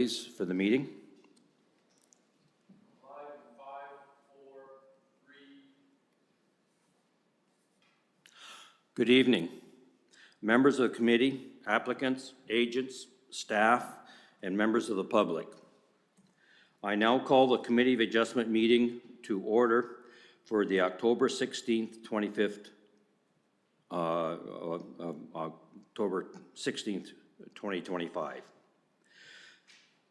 For the meeting. 5, 5, 4, 3. Good evening. Members of the committee, applicants, agents, staff, and members of the public. I now call the Committee of Adjustment meeting to order for the October 16th, 25th, October 16th, 2025.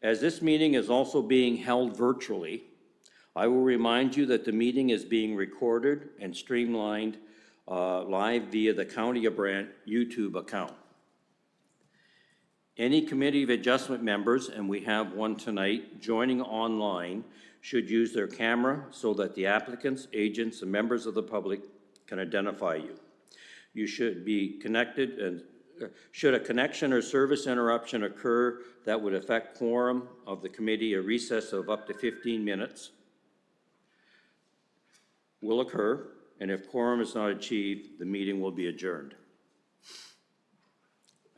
As this meeting is also being held virtually, I will remind you that the meeting is being recorded and streamlined live via the County of Brant YouTube account. Any Committee of Adjustment members, and we have one tonight, joining online should use their camera so that the applicants, agents, and members of the public can identify you. You should be connected, and should a connection or service interruption occur that would affect quorum of the committee, a recess of up to 15 minutes will occur, and if quorum is not achieved, the meeting will be adjourned.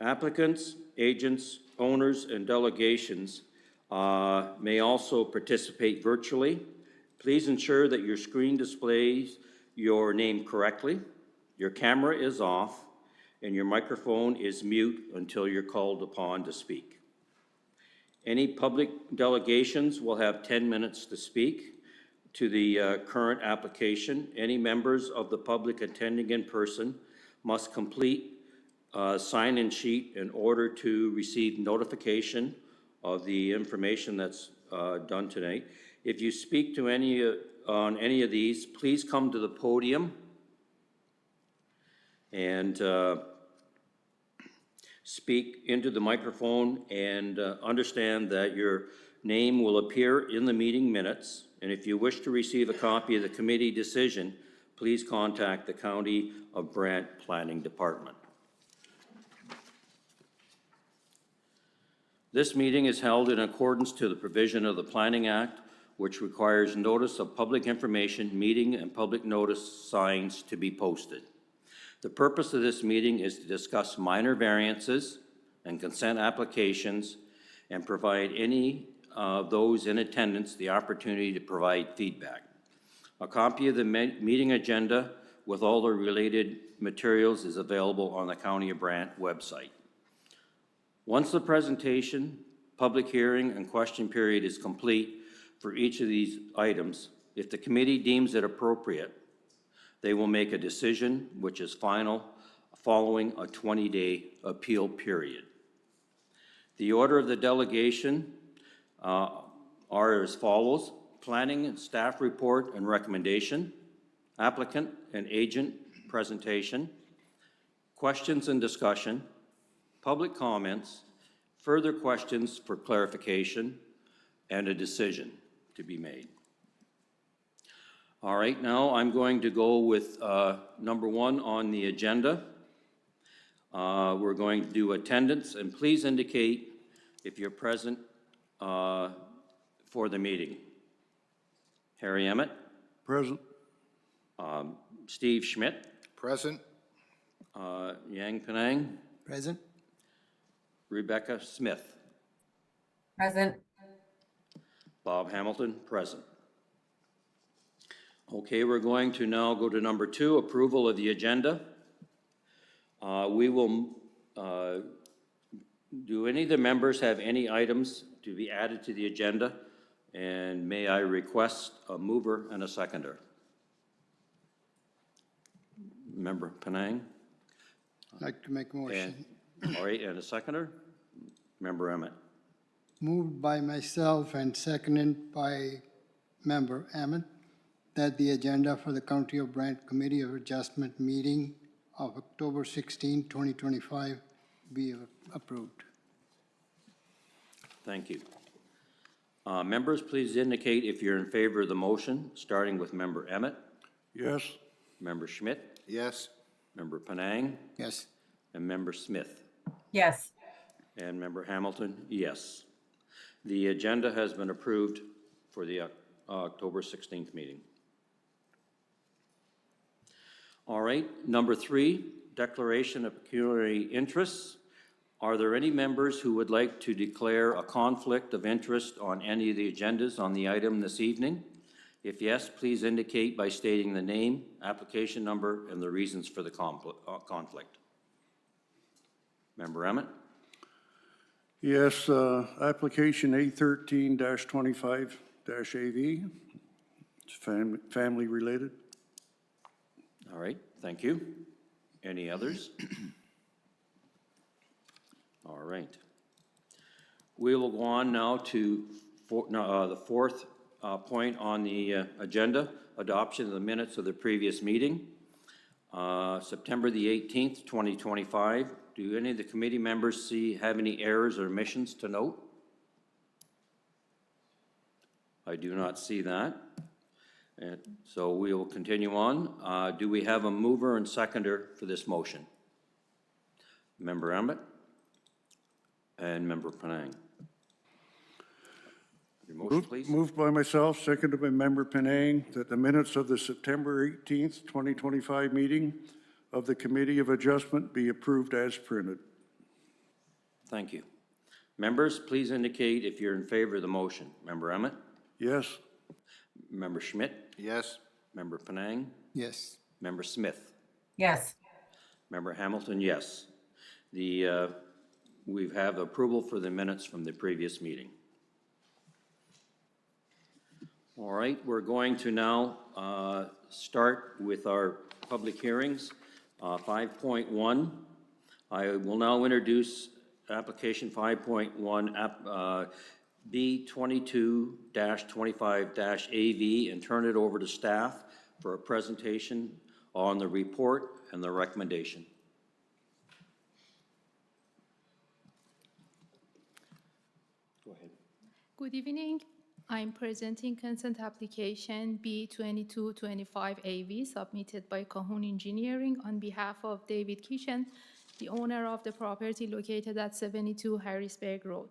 Applicants, agents, owners, and delegations may also participate virtually. Please ensure that your screen displays your name correctly, your camera is off, and your microphone is mute until you're called upon to speak. Any public delegations will have 10 minutes to speak to the current application. Any members of the public attending in person must complete a sign-in sheet in order to receive notification of the information that's done tonight. If you speak to on any of these, please come to the podium and speak into the microphone, and understand that your name will appear in the meeting minutes. And if you wish to receive a copy of the committee decision, please contact the County of Brant Planning Department. This meeting is held in accordance to the provision of the Planning Act, which requires notice of public information, meeting, and public notice signs to be posted. The purpose of this meeting is to discuss minor variances and consent applications and provide any of those in attendance the opportunity to provide feedback. A copy of the meeting agenda with all the related materials is available on the County of Brant website. Once the presentation, public hearing, and question period is complete for each of these items, if the committee deems it appropriate, they will make a decision which is final following a 20-day appeal period. The order of the delegation are as follows: planning and staff report and recommendation, applicant and agent presentation, questions and discussion, public comments, further questions for clarification, and a decision to be made. All right, now I'm going to go with number one on the agenda. We're going to do attendance, and please indicate if you're present for the meeting. Harry Emmett. Present. Steve Schmidt. Present. Yang Penang. Present. Rebecca Smith. Present. Bob Hamilton, present. Okay, we're going to now go to number two, approval of the agenda. We will, do any of the members have any items to be added to the agenda? And may I request a mover and a seconder? Member Penang? I'd like to make a motion. All right, and a seconder? Member Emmett. Moved by myself and seconded by Member Emmett that the agenda for the County of Brant Committee of Adjustment meeting of October 16, 2025 be approved. Thank you. Members, please indicate if you're in favor of the motion, starting with Member Emmett. Yes. Member Schmidt. Yes. Member Penang. Yes. And Member Smith. Yes. And Member Hamilton, yes. The agenda has been approved for the October 16th meeting. All right, number three, declaration of pecuniary interests. Are there any members who would like to declare a conflict of interest on any of the agendas on the item this evening? If yes, please indicate by stating the name, application number, and the reasons for the conflict. Member Emmett? Yes, application A13-25-AV. It's family related. All right, thank you. Any others? All right. We will go on now to the fourth point on the agenda, adoption of the minutes of the previous meeting, September the 18th, 2025. Do any of the committee members have any errors or omissions to note? I do not see that. And so we will continue on. Do we have a mover and seconder for this motion? Member Emmett and Member Penang. Your motion, please. Moved by myself, seconded by Member Penang, that the minutes of the September 18th, 2025 meeting of the Committee of Adjustment be approved as printed. Thank you. Members, please indicate if you're in favor of the motion. Member Emmett? Yes. Member Schmidt? Yes. Member Penang? Yes. Member Smith? Yes. Member Hamilton, yes. We have approval for the minutes from the previous meeting. All right, we're going to now start with our public hearings. 5.1, I will now introduce application 5.1, B22-25-AV, and turn it over to staff for a presentation on the report and the recommendation. Go ahead. Good evening. I'm presenting consent application B2225AV submitted by Cahoon Engineering on behalf of David Kitchen, the owner of the property located at 72 Harrisburg Road.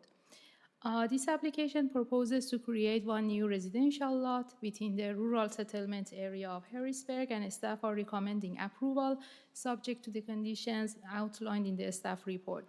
This application proposes to create one new residential lot within the rural settlement area of Harrisburg, and staff are recommending approval subject to the conditions outlined in the staff report.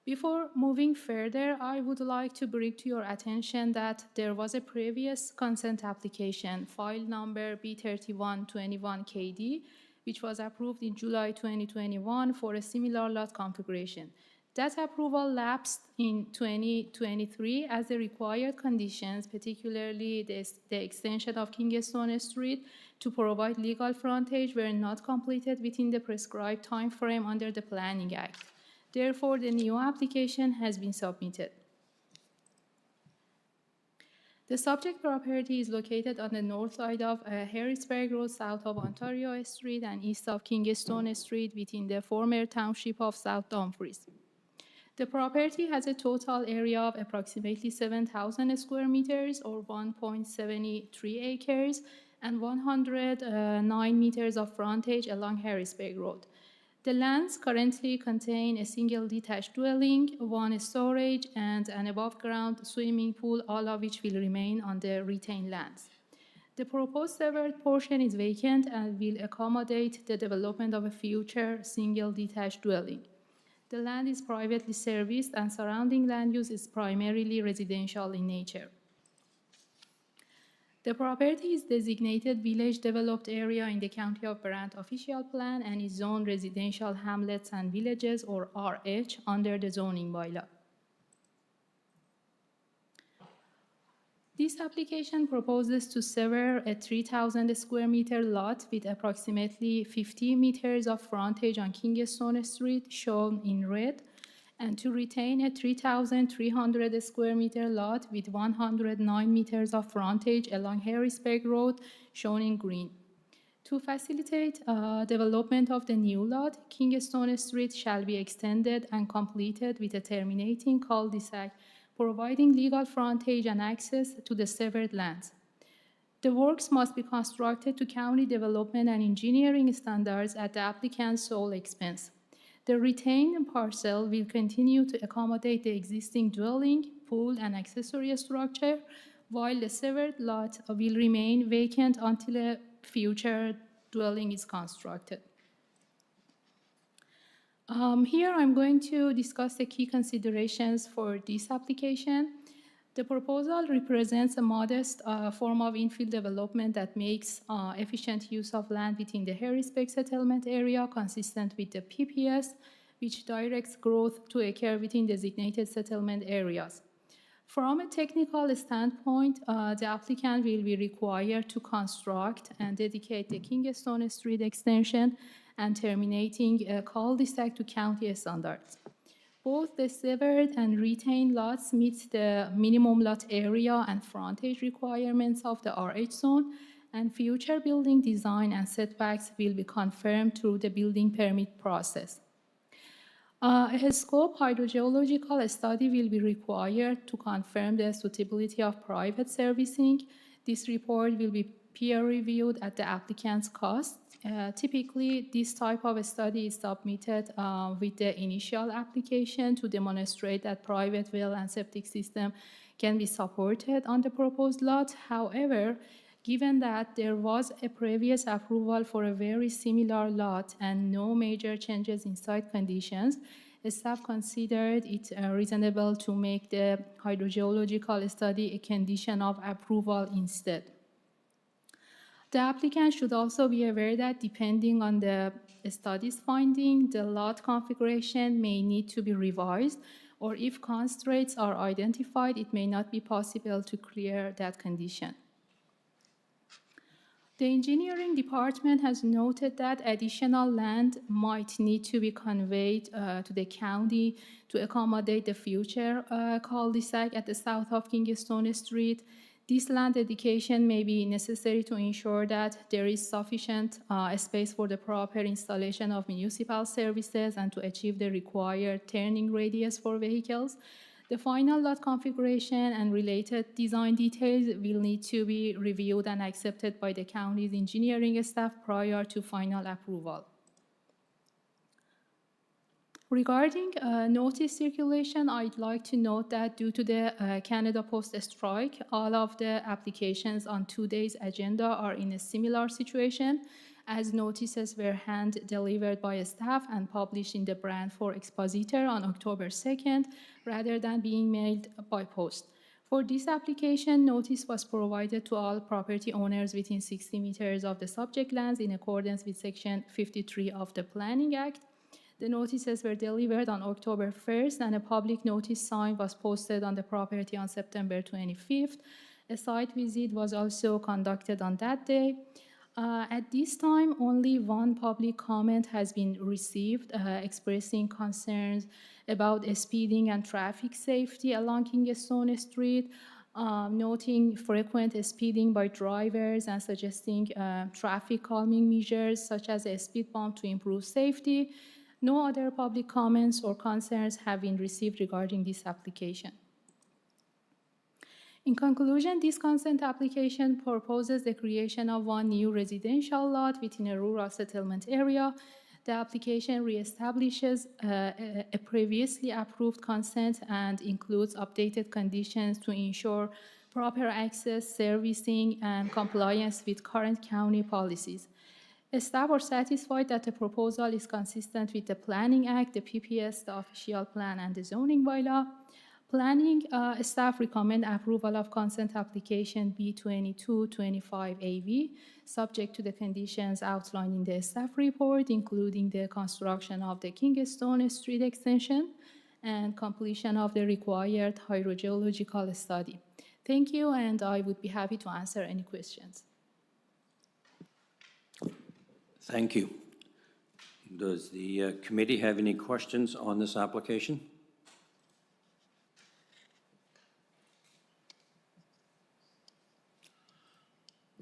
Before moving further, I would like to bring to your attention that there was a previous consent application, file number B3121KD, which was approved in July 2021 for a similar lot configuration. That approval lapsed in 2023 as the required conditions, particularly the extension of Kingston Street to provide legal frontage, were not completed within the prescribed time frame under the Planning Act. Therefore, the new application has been submitted. The subject property is located on the north side of Harrisburg Road, south of Ontario Street, and east of Kingston Street within the former township of South Dumfries. The property has a total area of approximately 7,000 square meters or 1.73 acres and 109 meters of frontage along Harrisburg Road. The lands currently contain a single detached dwelling, one storage, and an above-ground swimming pool, all of which will remain on the retained lands. The proposed severed portion is vacant and will accommodate the development of a future single detached dwelling. The land is privately serviced and surrounding land use is primarily residential in nature. The property is designated Village Developed Area in the County of Brant Official Plan and is zoned Residential Hamlets and Villages, or RH, under the zoning bylaw. This application proposes to sever a 3,000 square meter lot with approximately 50 meters of frontage on Kingston Street, shown in red, and to retain a 3,300 square meter lot with 109 meters of frontage along Harrisburg Road, shown in green. To facilitate development of the new lot, Kingston Street shall be extended and completed with a terminating cul-de-sac, providing legal frontage and access to the severed lands. The works must be constructed to county development and engineering standards at the applicant's sole expense. The retained parcel will continue to accommodate the existing dwelling, pool, and accessory structure, while the severed lot will remain vacant until a future dwelling is constructed. Here I'm going to discuss the key considerations for this application. The proposal represents a modest form of infill development that makes efficient use of land within the Harrisburg settlement area consistent with the PPS, which directs growth to occur within designated settlement areas. From a technical standpoint, the applicant will be required to construct and dedicate the Kingston Street extension and terminating a cul-de-sac to county standards. Both the severed and retained lots meet the minimum lot area and frontage requirements of the RH zone, and future building design and setbacks will be confirmed through the building permit process. A scope hydrogeological study will be required to confirm the suitability of private servicing. This report will be peer-reviewed at the applicant's cost. Typically, this type of a study is submitted with the initial application to demonstrate that private well and septic system can be supported on the proposed lot. However, given that there was a previous approval for a very similar lot and no major changes in site conditions, staff considered it reasonable to make the hydrogeological study a condition of approval instead. The applicant should also be aware that depending on the study's finding, the lot configuration may need to be revised, or if constraints are identified, it may not be possible to clear that condition. The engineering department has noted that additional land might need to be conveyed to the county to accommodate the future cul-de-sac at the south of Kingston Street. This land dedication may be necessary to ensure that there is sufficient space for the proper installation of municipal services and to achieve the required turning radius for vehicles. The final lot configuration and related design details will need to be reviewed and accepted by the county's engineering staff prior to final approval. Regarding notice circulation, I'd like to note that due to the Canada Post strike, all of the applications on today's agenda are in a similar situation, as notices were hand-delivered by staff and published in the Brantford Expositor on October 2nd, rather than being mailed by post. For this application, notice was provided to all property owners within 60 meters of the subject lands in accordance with Section 53 of the Planning Act. The notices were delivered on October 1st, and a public notice sign was posted on the property on September 25th. A site visit was also conducted on that day. At this time, only one public comment has been received expressing concerns about speeding and traffic safety along Kingston Street, noting frequent speeding by drivers and suggesting traffic calming measures such as a speed bump to improve safety. No other public comments or concerns have been received regarding this application. In conclusion, this consent application proposes the creation of one new residential lot within a rural settlement area. The application reestablishes a previously approved consent and includes updated conditions to ensure proper access, servicing, and compliance with current county policies. Staff are satisfied that the proposal is consistent with the Planning Act, the PPS, the official plan, and the zoning bylaw. Planning staff recommend approval of consent application B2225AV, subject to the conditions outlined in the staff report, including the construction of the Kingston Street extension and completion of the required hydrogeological study. Thank you, and I would be happy to answer any questions. Thank you. Does the committee have any questions on this application?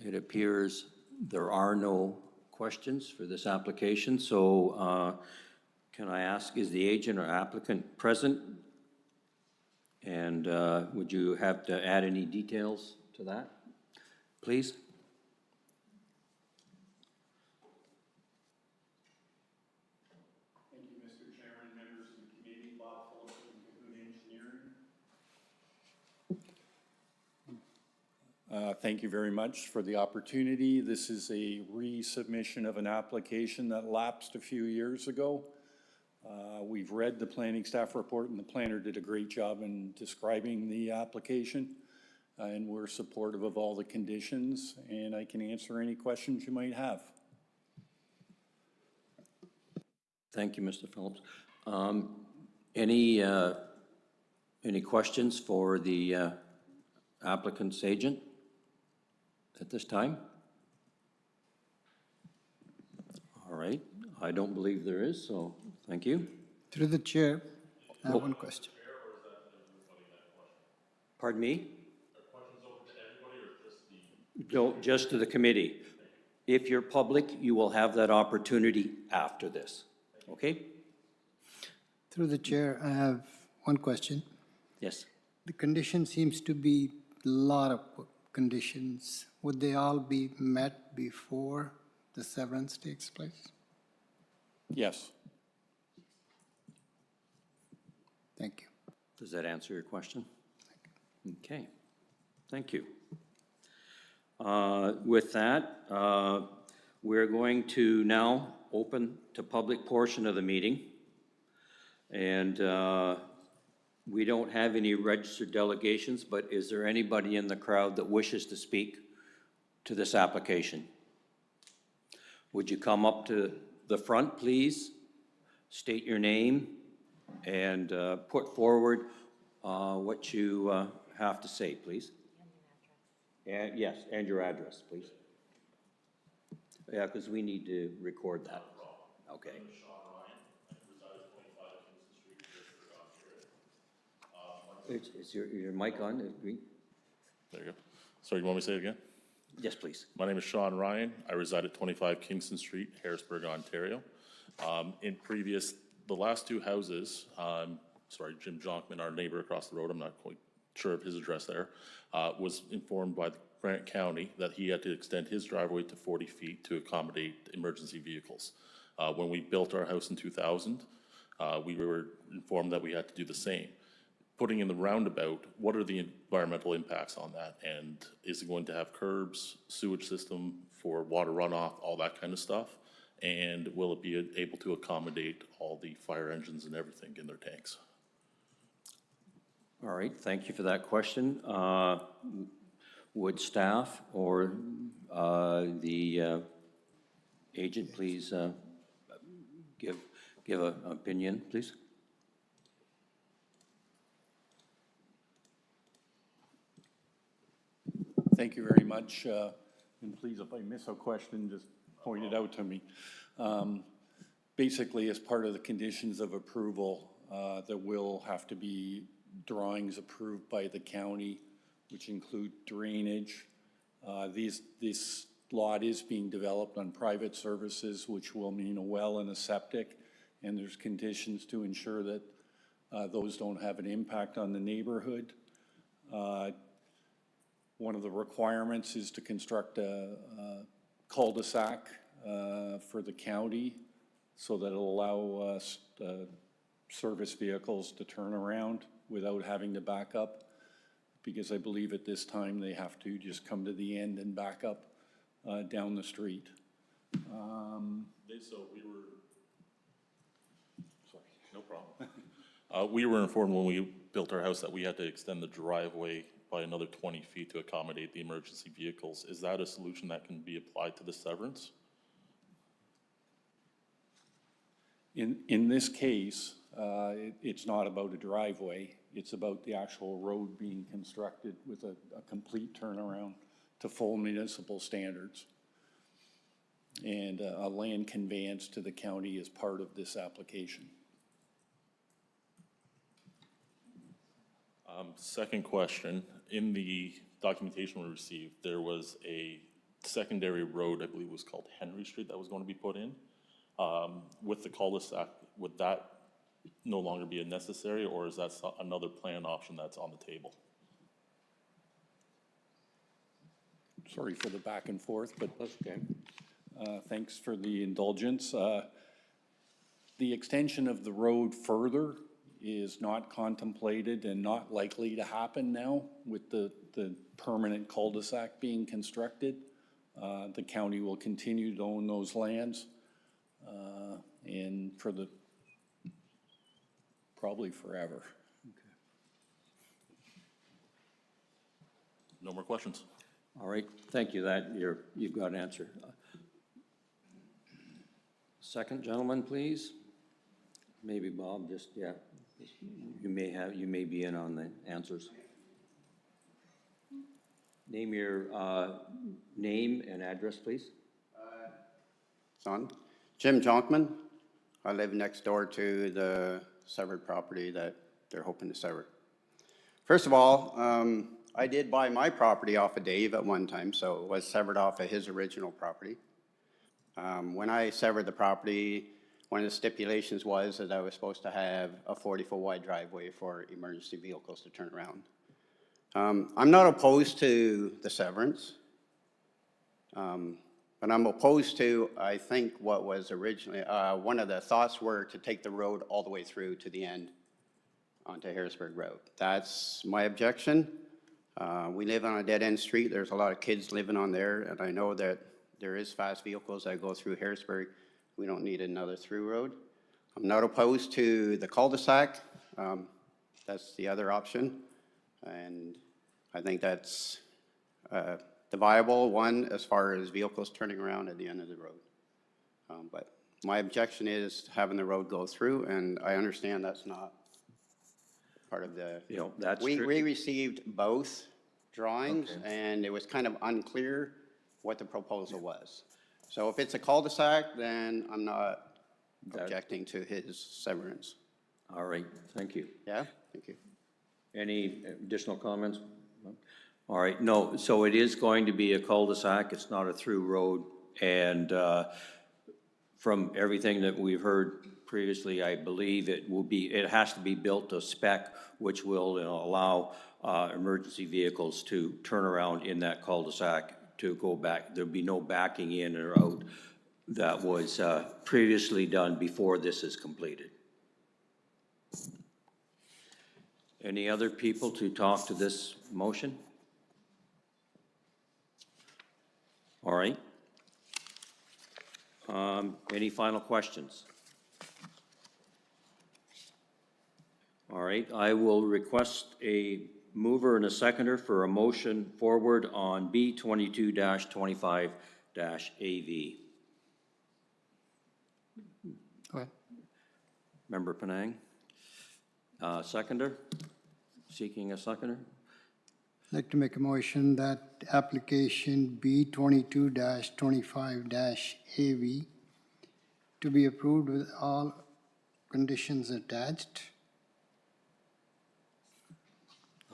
It appears there are no questions for this application, so can I ask, is the agent or applicant present? And would you have to add any details to that, please? Thank you, Mr. Chairman, members of the committee, Bob Phillips from Cahoon Engineering. Thank you very much for the opportunity. This is a resubmission of an application that lapsed a few years ago. We've read the planning staff report, and the planner did a great job in describing the application. And we're supportive of all the conditions, and I can answer any questions you might have. Thank you, Mr. Phillips. Any questions for the applicant's agent at this time? All right, I don't believe there is, so thank you. Through the chair, I have one question. Pardon me? No, just to the committee. If you're public, you will have that opportunity after this, okay? Through the chair, I have one question. Yes. The condition seems to be a lot of conditions. Would they all be met before the severance takes place? Yes. Thank you. Does that answer your question? Okay, thank you. With that, we're going to now open to public portion of the meeting. And we don't have any registered delegations, but is there anybody in the crowd that wishes to speak to this application? Would you come up to the front, please? State your name and put forward what you have to say, please. And yes, and your address, please. Yeah, because we need to record that. Okay. Is your mic on? There you go. Sorry, you want me to say it again? Yes, please. My name is Sean Ryan. I reside at 25 Kingston Street, Harrisburg, Ontario. The last two houses, Jim Jonkman, our neighbor across the road, I'm not quite sure of his address there, was informed by Grant County that he had to extend his driveway to 40 feet to accommodate emergency vehicles. When we built our house in 2000, we were informed that we had to do the same. Putting in the roundabout, what are the environmental impacts on that? And is it going to have curbs, sewage system for water runoff, all that kind of stuff? And will it be able to accommodate all the fire engines and everything in their tanks? All right, thank you for that question. Would staff or the agent please give an opinion, please? Thank you very much. And please, if I miss a question, just point it out to me. Basically, as part of the conditions of approval, there will have to be drawings approved by the county, which include drainage. This lot is being developed on private services, which will mean a well and a septic, and there's conditions to ensure that those don't have an impact on the neighborhood. One of the requirements is to construct a cul-de-sac for the county so that it'll allow us service vehicles to turn around without having to back up, because I believe at this time they have to just come to the end and back up down the street. No problem. We were informed when we built our house that we had to extend the driveway by another 20 feet to accommodate the emergency vehicles. Is that a solution that can be applied to the severance? In this case, it's not about a driveway. It's about the actual road being constructed with a complete turnaround to full municipal standards. And a land conveyance to the county is part of this application. Second question, in the documentation we received, there was a secondary road, I believe it was called Henry Street, that was going to be put in. With the cul-de-sac, would that no longer be necessary, or is that another plan option that's on the table? Sorry for the back and forth, but That's okay. thanks for the indulgence. The extension of the road further is not contemplated and not likely to happen now with the permanent cul-de-sac being constructed. The county will continue to own those lands. And for the probably forever. No more questions. All right, thank you, you've got an answer. Second gentleman, please. Maybe Bob, you may be in on the answers. Name your, name and address, please. Son, Jim Jonkman. I live next door to the severed property that they're hoping to sever. First of all, I did buy my property off of Dave at one time, so it was severed off of his original property. When I severed the property, one of the stipulations was that I was supposed to have a 40-foot wide driveway for emergency vehicles to turn around. I'm not opposed to the severance, but I'm opposed to, I think, what was originally, one of the thoughts were to take the road all the way through to the end onto Harrisburg Road. That's my objection. We live on a dead-end street. There's a lot of kids living on there, and I know that there is fast vehicles that go through Harrisburg. We don't need another through road. I'm not opposed to the cul-de-sac. That's the other option. And I think that's the viable one as far as vehicles turning around at the end of the road. But my objection is having the road go through, and I understand that's not part of the. You know, that's We true. received both drawings, Okay. and it was kind of unclear what the proposal was. So if it's a cul-de-sac, then I'm not objecting to his severance. All right, thank you. Yeah, thank you. Any additional comments? No? All right, no, so it is going to be a cul-de-sac, it's not a through road, and from everything that we've heard previously, I believe it has to be built to spec, which will allow emergency vehicles to turn around in that cul-de-sac to go back. There'll be no backing in or out that was previously done before this is completed. Any other people to talk to this motion? All right. Any final questions? All right, I will request a mover and a seconder for a motion forward on B 22-25-AV. Go ahead. Member Penang? Seconder? Seeking a seconder? I'd like to make a motion that application B 22-25-AV to be approved with all conditions attached.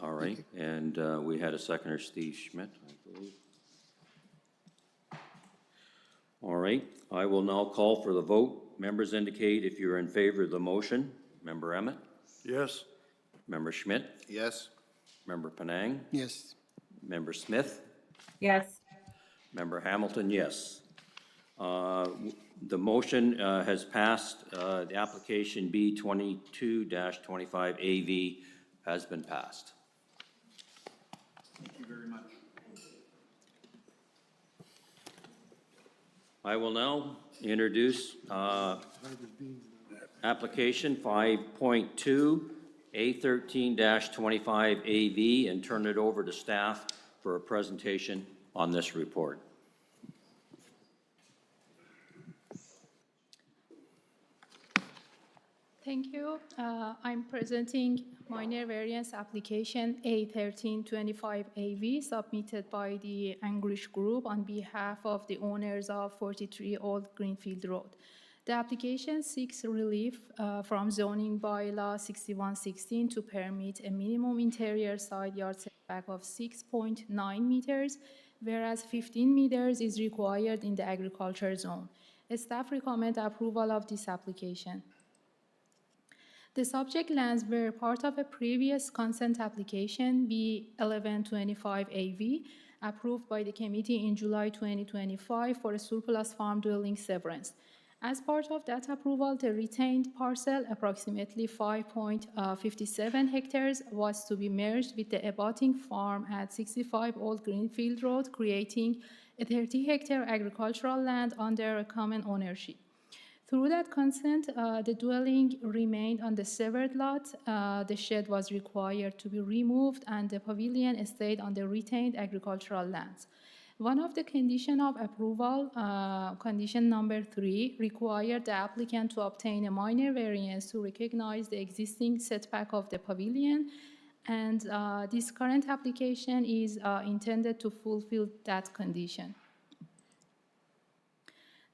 All right, and we had a seconder, Steve Schmidt, I believe. All right, I will now call for the vote. Members indicate if you're in favor of the motion. Member Emmett? Yes. Member Schmidt? Yes. Member Penang? Yes. Member Smith? Yes. Member Hamilton, yes. The motion has passed. The application B 22-25AV has been passed. Thank you very much. I will now introduce application 5.2, A13-25AV, and turn it over to staff for a presentation on this report. Thank you. I'm presenting minor variance application A1325AV submitted by the Anglish Group on behalf of the owners of 43 Old Greenfield Road. The application seeks relief from zoning bylaw 6116 to permit a minimum interior side yard setback of 6.9 meters, whereas 15 meters is required in the agriculture zone. Staff recommend approval of this application. The subject lands were part of a previous consent application, B1125AV, approved by the committee in July 2025 for a surplus farm dwelling severance. As part of that approval, the retained parcel, approximately 5.57 hectares, was to be merged with the abutting farm at 65 Old Greenfield Road, creating a 30-hectare agricultural land under a common ownership. Through that consent, the dwelling remained on the severed lot. The shed was required to be removed, and the pavilion stayed on the retained agricultural lands. One of the condition of approval, condition number 3, required the applicant to obtain a minor variance to recognize the existing setback of the pavilion, and this current application is intended to fulfill that condition.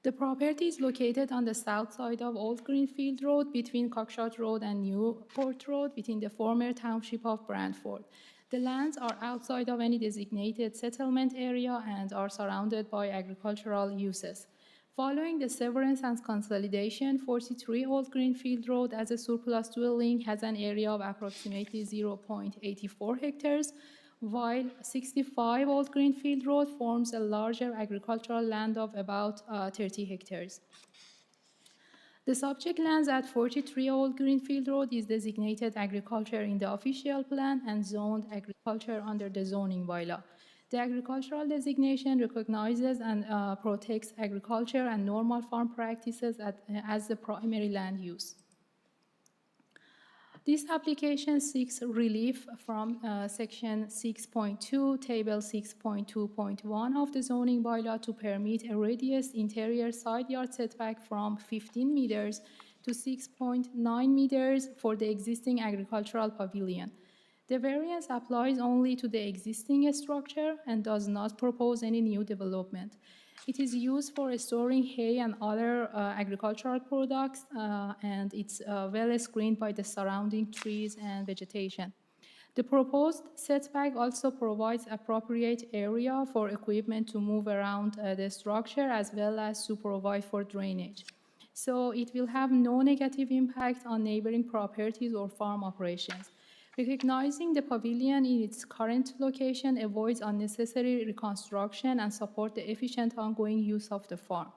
The property is located on the south side of Old Greenfield Road between Cockshott Road and Newport Road within the former township of Brantford. The lands are outside of any designated settlement area and are surrounded by agricultural uses. Following the severance and consolidation, 43 Old Greenfield Road as a surplus dwelling has an area of approximately 0.84 hectares, while 65 Old Greenfield Road forms a larger agricultural land of about 30 hectares. The subject lands at 43 Old Greenfield Road is designated agriculture in the official plan and zoned agriculture under the zoning bylaw. The agricultural designation recognizes and protects agriculture and normal farm practices as the primary land use. This application seeks relief from Section 6.2, Table 6.2.1 of the zoning bylaw to permit a radius interior side yard setback from 15 meters to 6.9 meters for the existing agricultural pavilion. The variance applies only to the existing structure and does not propose any new development. It is used for storing hay and other agricultural products, and it's well screened by the surrounding trees and vegetation. The proposed setback also provides appropriate area for equipment to move around the structure as well as to provide for drainage. So it will have no negative impact on neighboring properties or farm operations. Recognizing the pavilion in its current location avoids unnecessary reconstruction and support the efficient ongoing use of the farm.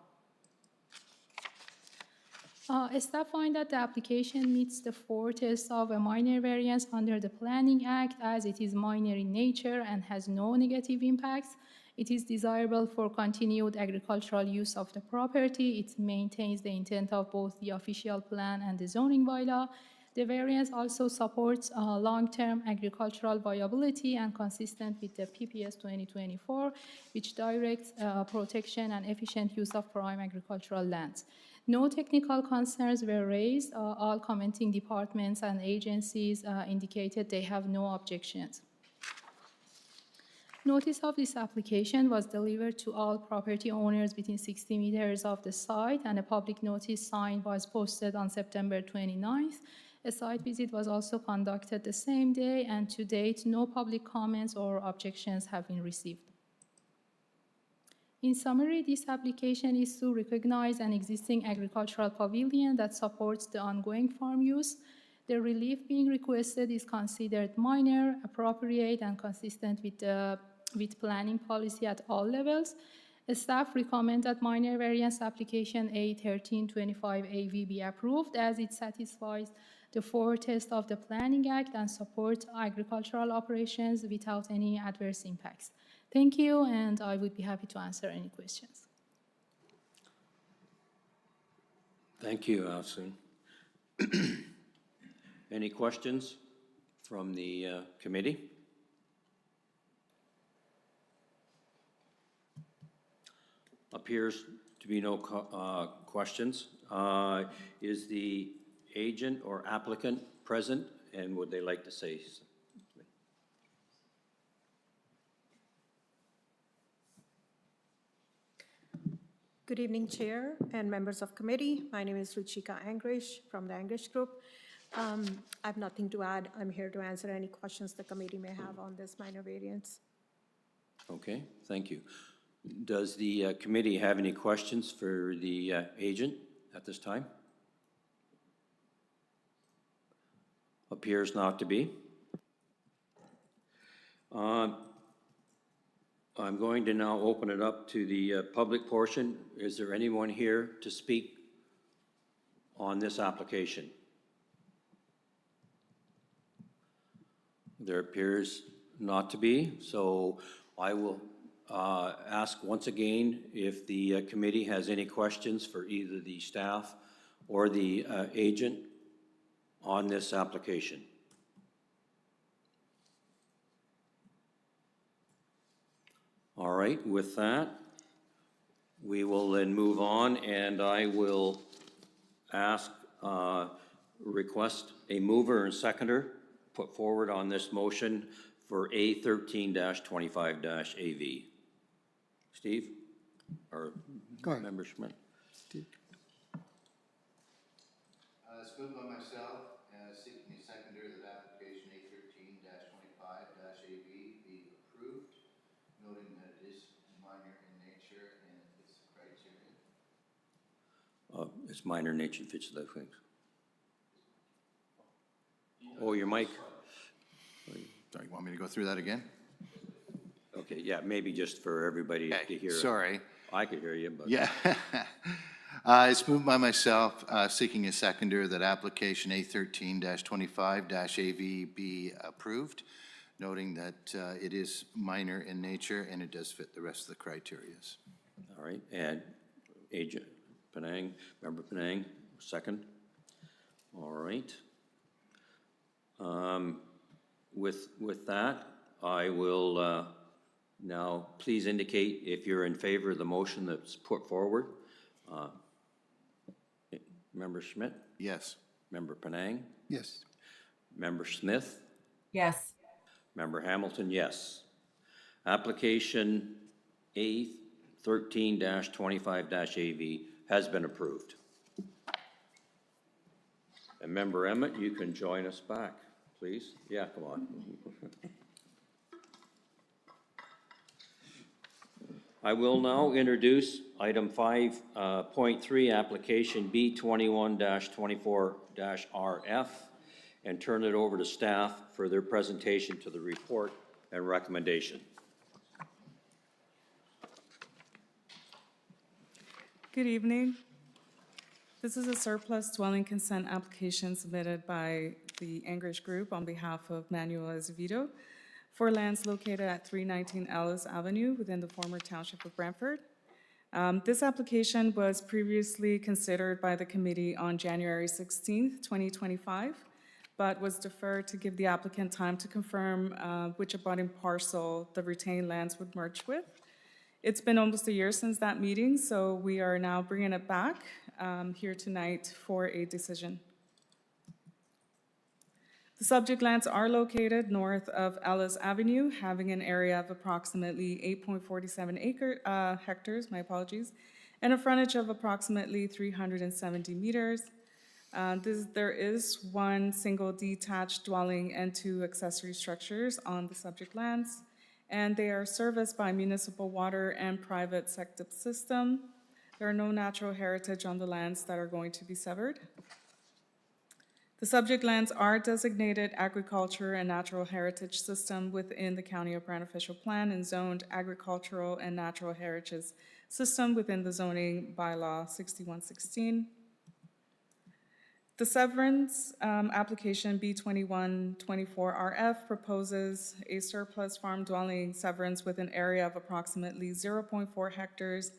Staff find that the application meets the 4 tests of a minor variance under the Planning Act as it is minor in nature and has no negative impacts. It is desirable for continued agricultural use of the property. It maintains the intent of both the official plan and the zoning bylaw. The variance also supports long-term agricultural viability and consistent with the PPS 2024, which directs protection and efficient use of prime agricultural lands. No technical concerns were raised. All commenting departments and agencies indicated they have no objections. Notice of this application was delivered to all property owners within 60 meters of the site, and a public notice sign was posted on September 29th. A site visit was also conducted the same day, and to date, no public comments or objections have been received. In summary, this application is to recognize an existing agricultural pavilion that supports the ongoing farm use. The relief being requested is considered minor, appropriate, and consistent with planning policy at all levels. Staff recommend that minor variance application A1325AV be approved as it satisfies the 4 tests of the Planning Act and supports agricultural operations without any adverse impacts. Thank you, and I would be happy to answer any questions. Thank you, Alsun. Any questions from the committee? Appears to be no questions. Is the agent or applicant present, and would they like to say something? Good evening, Chair and members of committee. My name is Ruchika Angrish from the Angrish Group. I have nothing to add. I'm here to answer any questions the committee may have on this minor variance. Okay, thank you. Does the committee have any questions for the agent at this time? Appears not to be. I'm going to now open it up to the public portion. Is there anyone here to speak on this application? There appears not to be, so I will ask once again if the committee has any questions for either the staff or the agent on this application? All right, with that, we will then move on, and I will ask, request a mover and seconder put forward on this motion for A 13-25-AV. Steve? Or Go ahead. Member Schmidt? It's moved by myself, seeking a seconder that application A 13-25-AV be approved, noting that it is minor in nature and its criteria. It's minor in nature, fits the things. Oh, your mic? Sorry, you want me to go through that again? Okay, yeah, maybe just for everybody to hear. Sorry. I could hear you, but. Yeah. It's moved by myself, seeking a seconder that application A 13-25-AV be approved, noting that it is minor in nature and it does fit the rest of the criterias. All right, and Agent Penang, Member Penang, second. All right. With that, I will now, please indicate if you're in favor of the motion that's put forward. Member Schmidt? Yes. Member Penang? Yes. Member Smith? Yes. Member Hamilton, yes. Application A 13-25-AV has been approved. And Member Emmett, you can join us back, please. Yeah, come on. I will now introduce item 5.3, application B 21-24-RF, and turn it over to staff for their presentation to the report and recommendation. Good evening. This is a surplus dwelling consent application submitted by the Anchorage Group on behalf of Manuel Azevedo for lands located at 319 Ellis Avenue within the former township of Brantford. This application was previously considered by the committee on January 16th, 2025, but was deferred to give the applicant time to confirm which abutting parcel the retained lands would merge with. It's been almost a year since that meeting, so we are now bringing it back here tonight for a decision. The subject lands are located north of Ellis Avenue, having an area of approximately 8.47 hectares, and a frontage of approximately 370 meters. There is one single detached dwelling and 2 accessory structures on the subject lands, and they are serviced by municipal water and private septic system. There are no natural heritage on the lands that are going to be severed. The subject lands are designated agriculture and natural heritage system within the County of Brant official plan and zoned agricultural and natural heritage system within the zoning bylaw 6116. The severance application B2124RF proposes a surplus farm dwelling severance with an area of approximately 0.4 hectares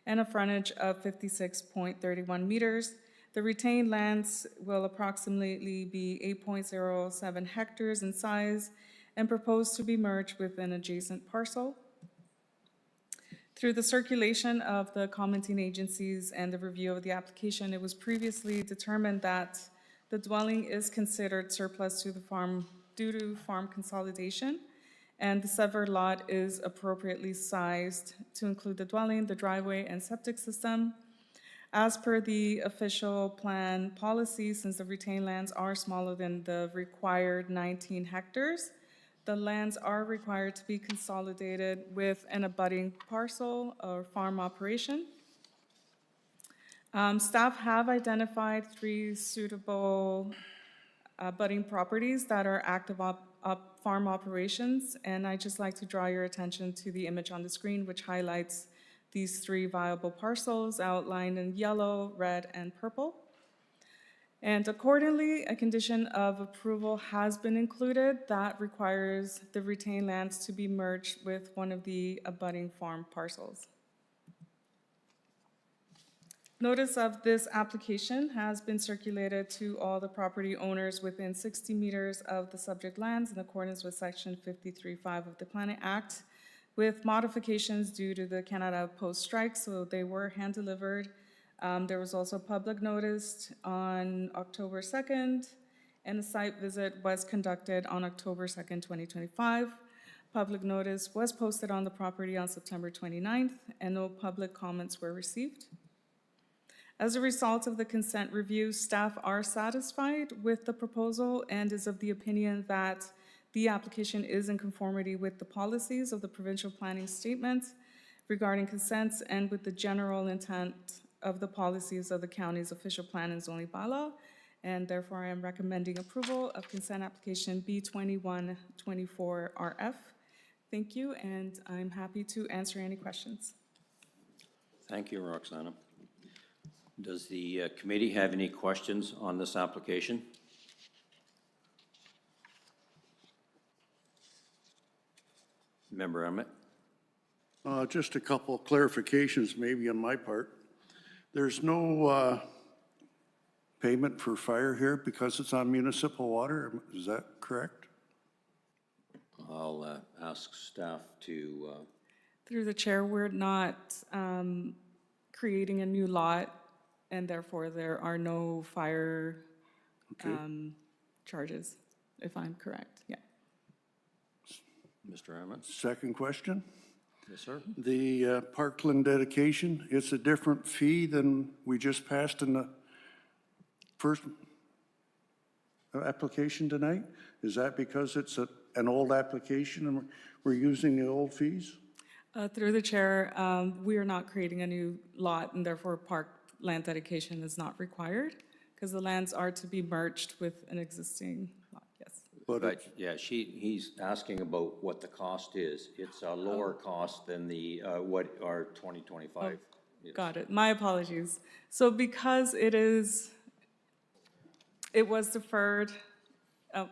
and a frontage of 56.31 meters. The retained lands will approximately be 8.07 hectares in size and proposed to be merged with an adjacent parcel. Through the circulation of the commenting agencies and the review of the application, it was previously determined that the dwelling is considered surplus to the farm due to farm consolidation, and the severed lot is appropriately sized to include the dwelling, the driveway, and septic system. As per the official plan policy, since the retained lands are smaller than the required 19 hectares, the lands are required to be consolidated with an abutting parcel or farm operation. Staff have identified 3 suitable abutting properties that are active farm operations, and I'd just like to draw your attention to the image on the screen, which highlights these 3 viable parcels outlined in yellow, red, and purple. And accordingly, a condition of approval has been included that requires the retained lands to be merged with one of the abutting farm parcels. Notice of this application has been circulated to all the property owners within 60 meters of the subject lands in accordance with Section 53.5 of the Planning Act, with modifications due to the Canada Post strike, so they were hand-delivered. There was also public notice on October 2nd, and a site visit was conducted on October 2nd, 2025. Public notice was posted on the property on September 29th, and no public comments were received. As a result of the consent review, staff are satisfied with the proposal and is of the opinion that the application is in conformity with the policies of the provincial planning statement regarding consents and with the general intent of the policies of the county's official plan and zoning bylaw, and therefore I am recommending approval of consent application B2124RF. Thank you, and I'm happy to answer any questions. Thank you, Roxana. Does the committee have any questions on this application? Member Emmett? Just a couple of clarifications maybe on my part. There's no payment for fire here because it's on municipal water, is that correct? I'll ask staff to, Through the chair, we're not creating a new lot, and therefore there are no fire charges, if I'm correct, yeah. Mr. Emmett? Second question. Yes, sir. The Parkland dedication, it's a different fee than we just passed in the first application tonight? Is that because it's an old application and we're using the old fees? Through the chair, we are not creating a new lot, and therefore park land dedication is not required, because the lands are to be merged with an existing lot, yes. But, yeah, he's asking about what the cost is. It's a lower cost than the, what our 2025 is. Got it, my apologies. So because it was deferred,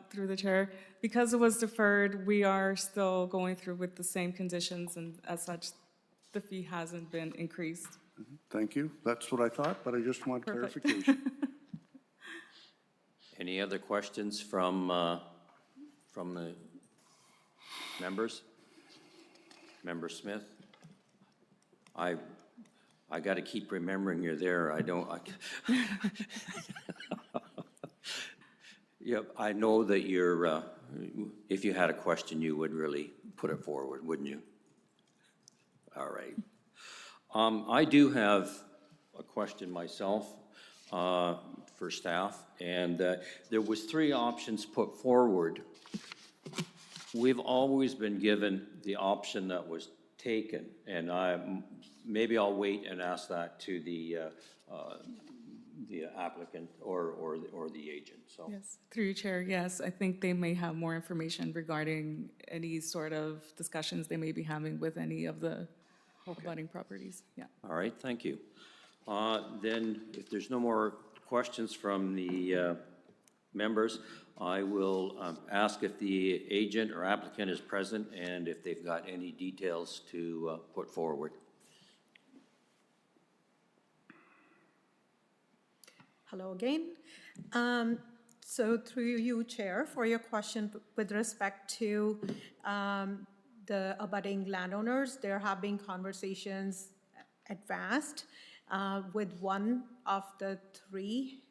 through the chair, because it was deferred, we are still going through with the same conditions, and as such, the fee hasn't been increased. Thank you. That's what I thought, but I just want Perfect. clarification. Any other questions from the members? Member Smith? I got to keep remembering you're there. Yep, I know that you're, if you had a question, you would really put it forward, wouldn't you? All right. I do have a question myself for staff, and there was 3 options put forward. We've always been given the option that was taken, and maybe I'll wait and ask that to the applicant or the agent, so. Yes, through your chair, yes, I think they may have more information regarding any sort of discussions they may be having with any of the abutting properties, yeah. All right, thank you. Then, if there's no more questions from the members, I will ask if the agent or applicant is present and if they've got any details to put forward. Hello again. So through you, Chair, for your question with respect to the abutting landowners, there have been conversations advanced with one of the 3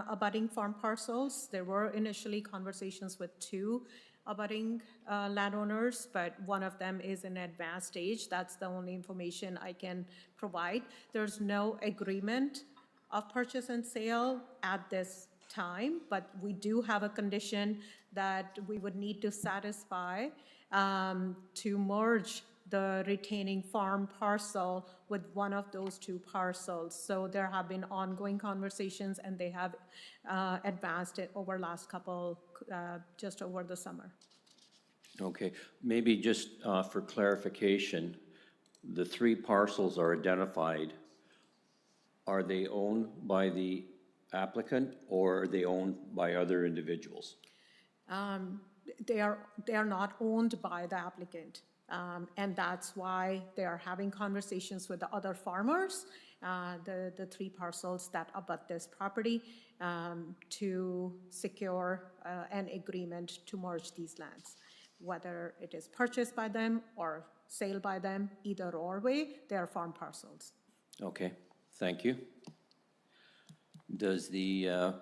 abutting farm parcels. There were initially conversations with 2 abutting landowners, but one of them is in advanced stage. That's the only information I can provide. There's no agreement of purchase and sale at this time, but we do have a condition that we would need to satisfy to merge the retaining farm parcel with one of those 2 parcels. So there have been ongoing conversations, and they have advanced it over last couple, just over the summer. Okay, maybe just for clarification, the 3 parcels are identified. Are they owned by the applicant, or are they owned by other individuals? They are not owned by the applicant. And that's why they are having conversations with the other farmers, the three parcels that abut this property, to secure an agreement to merge these lands. Whether it is purchased by them or sale by them, either or way, they are farm parcels. Okay, thank you. Does the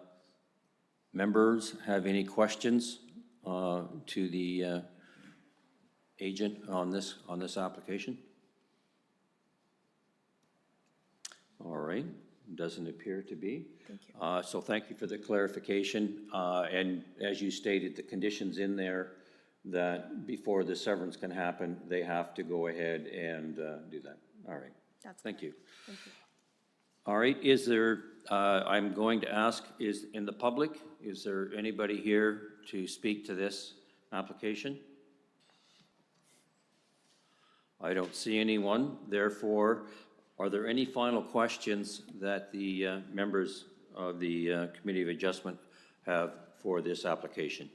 members have any questions to the agent on this application? All right, doesn't appear to be. Thank you. So thank you for the clarification. And as you stated, the conditions in there that before the severance can happen, they have to go ahead and do that. All right, thank you. Thank you. All right, is there, I'm going to ask, is in the public, is there anybody here to speak to this application? I don't see anyone. Therefore, are there any final questions that the members of the Committee of Adjustment have for this application?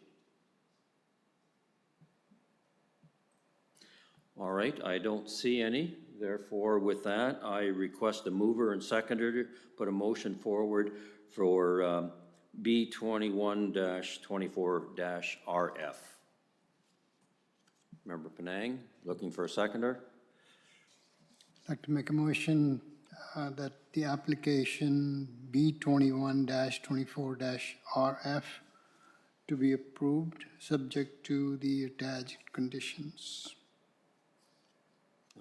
All right, I don't see any. Therefore, with that, I request a mover and seconder to put a motion forward for B 21-24-RF. Member Penang, looking for a seconder? I'd like to make a motion that the application B 21-24-RF to be approved, subject to the attached conditions.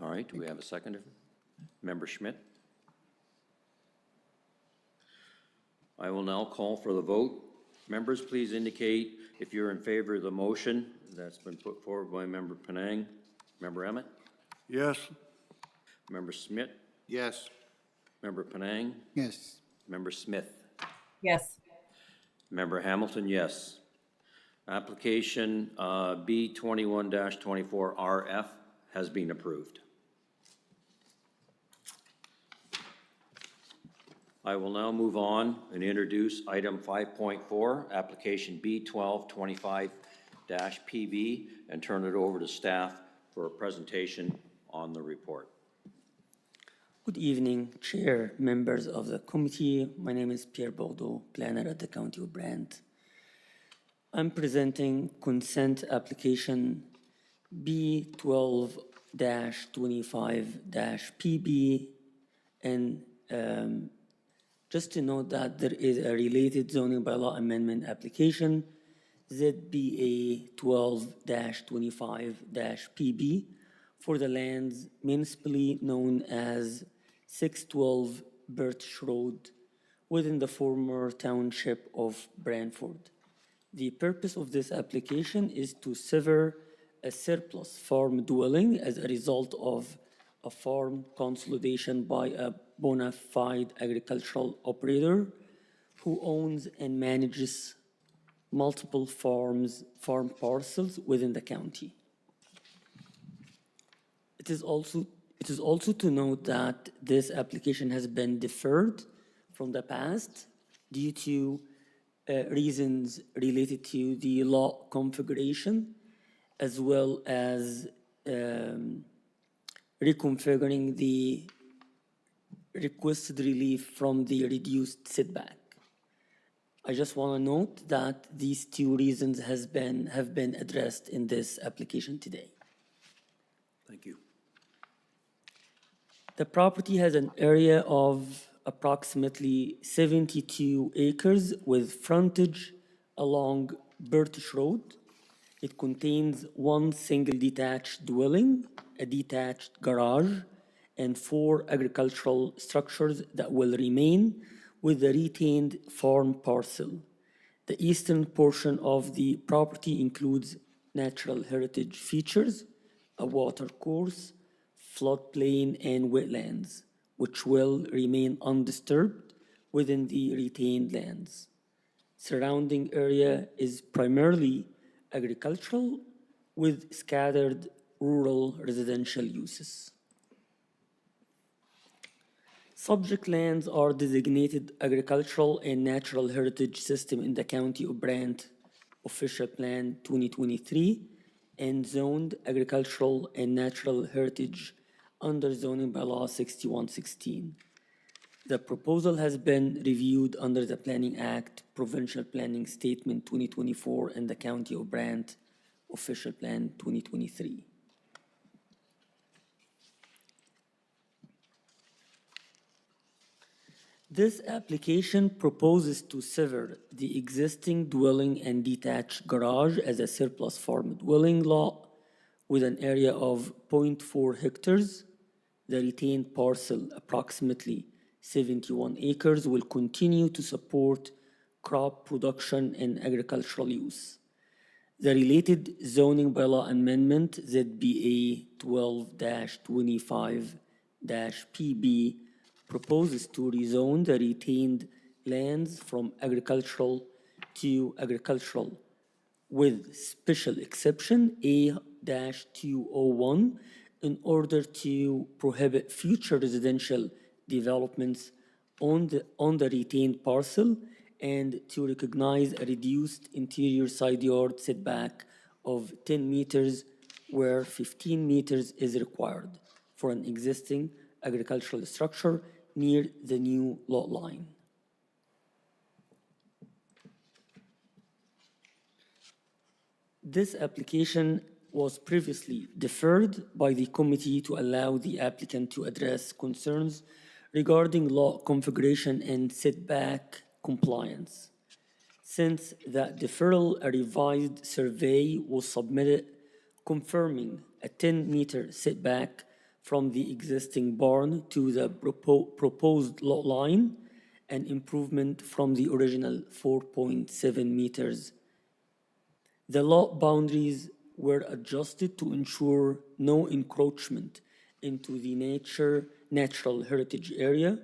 All right, do we have a seconder? Member Schmidt? I will now call for the vote. Members, please indicate if you're in favor of the motion that's been put forward by Member Penang. Member Emmett? Yes. Member Schmidt? Yes. Member Penang? Yes. Member Smith? Yes. Member Hamilton, yes. Application B 21-24-RF has been approved. I will now move on and introduce item 5.4, application B 1225-PB, and turn it over to staff for a presentation on the report. Good evening, Chair, members of the committee. My name is Pierre Bordeaux, planner at the County of Brant. I'm presenting consent application B 12-25-PB, and just to note that there is a related zoning bylaw amendment application, ZBA 12-25-PB, for the lands municipally known as 612 Birch Road within the former township of Brantford. The purpose of this application is to sever a surplus farm dwelling as a result of a farm consolidation by a bona fide agricultural operator who owns and manages multiple farm parcels within the county. It is also to note that this application has been deferred from the past due to reasons related to the lot configuration, as well as reconfiguring the requested relief from the reduced setback. I just want to note that these two reasons have been addressed in this application today. Thank you. The property has an area of approximately 72 acres with frontage along Birch Road. It contains one single detached dwelling, a detached garage, and 4 agricultural structures that will remain with the retained farm parcel. The eastern portion of the property includes natural heritage features, a water course, floodplain, and wetlands, which will remain undisturbed within the retained lands. Surrounding area is primarily agricultural with scattered rural residential uses. Subject lands are designated agricultural and natural heritage system in the County of Brant Official Plan 2023 and zoned agricultural and natural heritage under zoning bylaw 6116. The proposal has been reviewed under the Planning Act, Provincial Planning Statement 2024, and the County of Brant Official Plan 2023. This application proposes to sever the existing dwelling and detached garage as a surplus farm dwelling lot with an area of 0.4 hectares. The retained parcel, approximately 71 acres, will continue to support crop production and agricultural use. The related zoning bylaw amendment, ZBA 12-25-PB, proposes to rezone the retained lands from agricultural to agricultural with special exception A-201 in order to prohibit future residential developments on the retained parcel and to recognize a reduced interior side yard setback of 10 meters where 15 meters is required for an existing agricultural structure near the new lot line. This application was previously deferred by the committee to allow the applicant to address concerns regarding lot configuration and setback compliance. Since that deferral, a revised survey was submitted confirming a 10-meter setback from the existing barn to the proposed lot line, an improvement from the original 4.7 meters. The lot boundaries were adjusted to ensure no encroachment into the natural heritage area.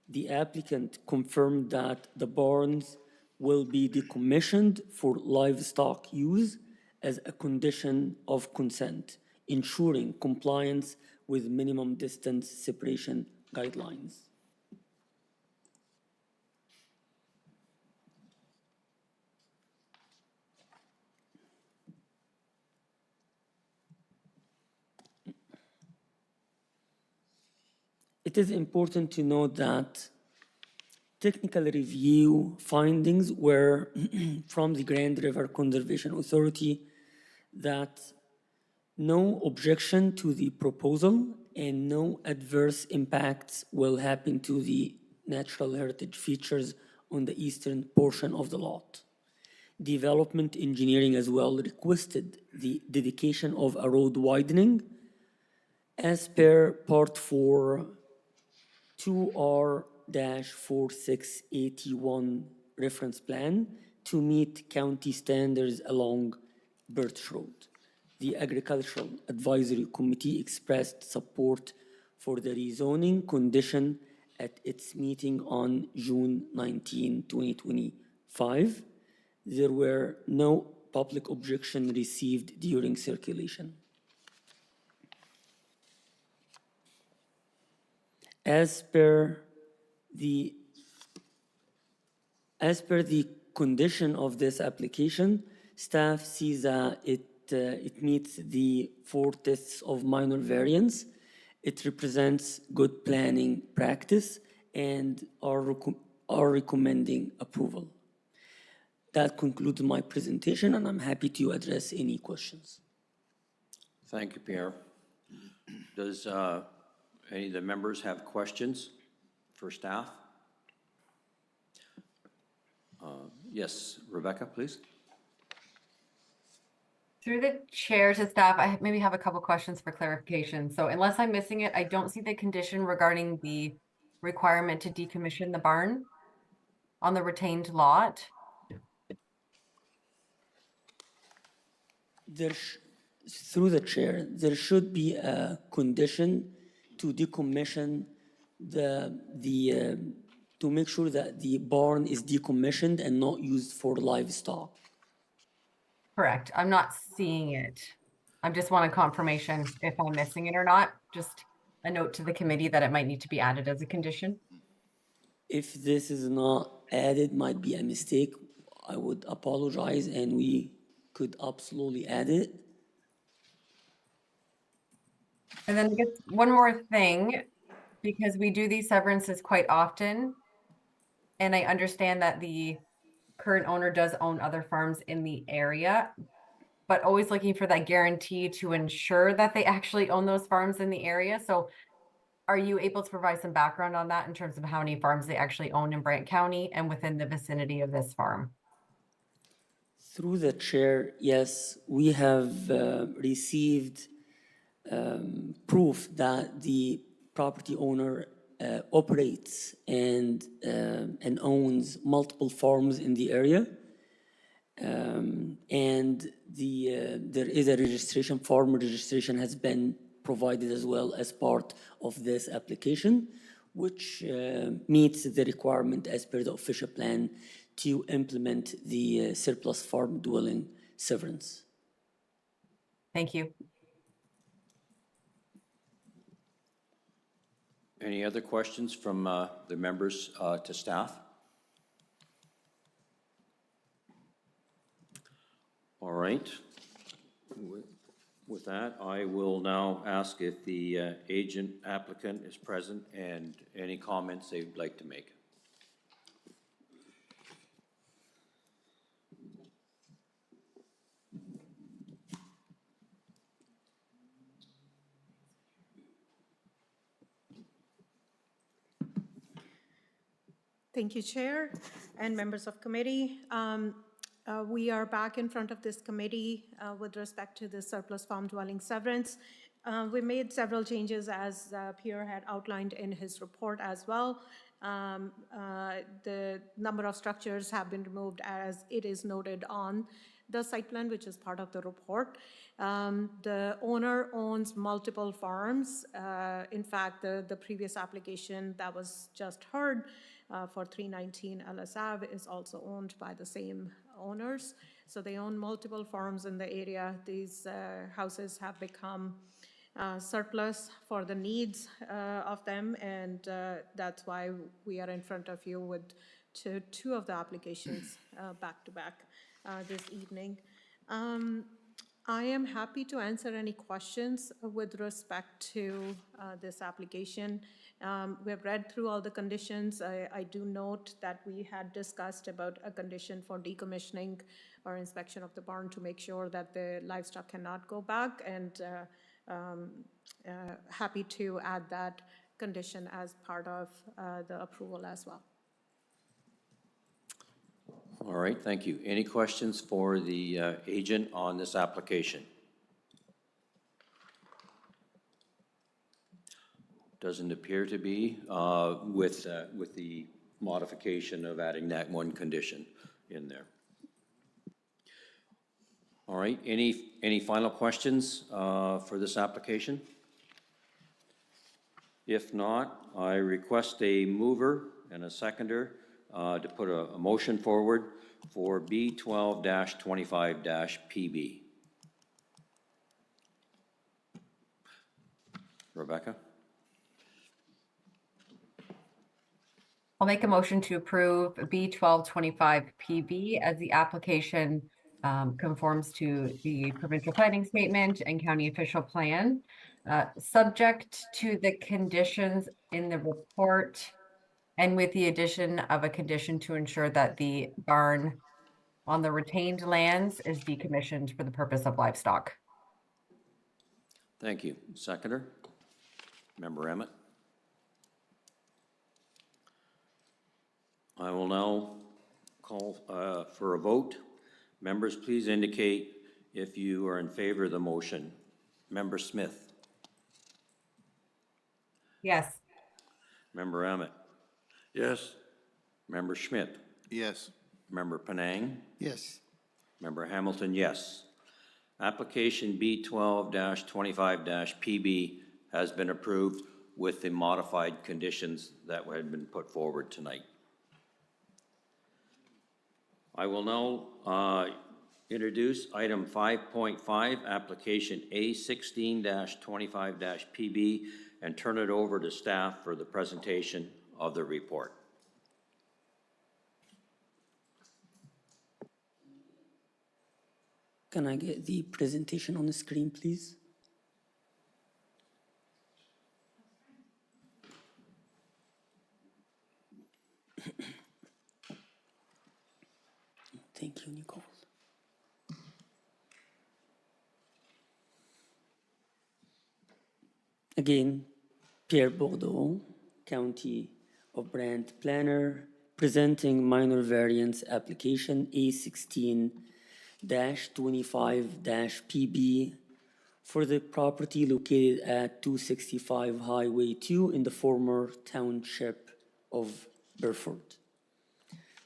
The applicant confirmed that the barns will be decommissioned for livestock use as a condition of consent, ensuring compliance with minimum distance separation guidelines. It is important to note that technical review findings were from the Grand River Conservation Authority that no objection to the proposal and no adverse impacts will happen to the natural heritage features on the eastern portion of the lot. Development engineering as well requested the dedication of a road widening as per Part 4 2R-4681 reference plan to meet county standards along Birch Road. The Agricultural Advisory Committee expressed support for the rezoning condition at its meeting on June 19, 2025. There were no public objection received during circulation. As per the condition of this application, staff sees that it meets the 4 tests of minor variance. It represents good planning practice and are recommending approval. That concludes my presentation, and I'm happy to address any questions. Thank you, Pierre. Does any of the members have questions for staff? Yes, Rebecca, please. Through the chair to staff, I maybe have a couple questions for clarification. So unless I'm missing it, I don't see the condition regarding the requirement to decommission the barn on the retained lot. Through the chair, there should be a condition to decommission to make sure that the barn is decommissioned and not used for livestock. Correct. I'm not seeing it. I just want a confirmation if I'm missing it or not. Just a note to the committee that it might need to be added as a condition. If this is not added, might be a mistake, I would apologize and we could absolutely add it. And then I guess one more thing. because we do these severances quite often. And I understand that the current owner does own other farms in the area, but always looking for that guarantee to ensure that they actually own those farms in the area. So are you able to provide some background on that in terms of how many farms they actually own in Brant County and within the vicinity of this farm? Through the chair, yes, we have received proof that the property owner operates and owns multiple farms in the area. And there is a registration, farm registration has been provided as well as part of this application, which meets the requirement as per the official plan to implement the surplus farm dwelling severance. Thank you. Any other questions from the members to staff? All right. With that, I will now ask if the agent applicant is present and any comments they'd like to make. Thank you, Chair and members of committee. We are back in front of this committee with respect to the surplus farm dwelling severance. We made several changes as Pierre had outlined in his report as well. The number of structures have been removed as it is noted on the site plan, which is part of the report. The owner owns multiple farms. In fact, the previous application that was just heard for 319 Ellis Ave is also owned by the same owners. So they own multiple farms in the area. These houses have become surplus for the needs of them, and that's why we are in front of you with two of the applications back to back this evening. I am happy to answer any questions with respect to this application. We have read through all the conditions. I do note that we had discussed about a condition for decommissioning or inspection of the barn to make sure that the livestock cannot go back, and happy to add that condition as part of the approval as well. All right, thank you. Any questions for the agent on this application? Doesn't appear to be with the modification of adding that one condition in there. All right, any final questions for this application? If not, I request a mover and a seconder to put a motion forward for B12-25-PB. Rebecca? I'll make a motion to approve B1225PB as the application conforms to the provincial planning statement and county official plan, subject to the conditions in the report and with the addition of a condition to ensure that the barn on the retained lands is decommissioned for the purpose of livestock. Thank you. Seconder? Member Emmett? I will now call for a vote. Members, please indicate if you are in favor of the motion. Member Smith? Yes. Member Emmett? Yes. Member Schmidt? Yes. Member Penang? Yes. Member Hamilton, yes. Application B12-25-PB has been approved with the modified conditions that had been put forward tonight. I will now introduce item 5.5, application A16-25-PB, and turn it over to staff for the presentation of the report. Can I get the presentation on the screen, please? Thank you, Nicole. Again, Pierre Bordeaux, County of Brant Planner, presenting minor variance application A16-25-PB for the property located at 265 Highway 2 in the former township of Burford.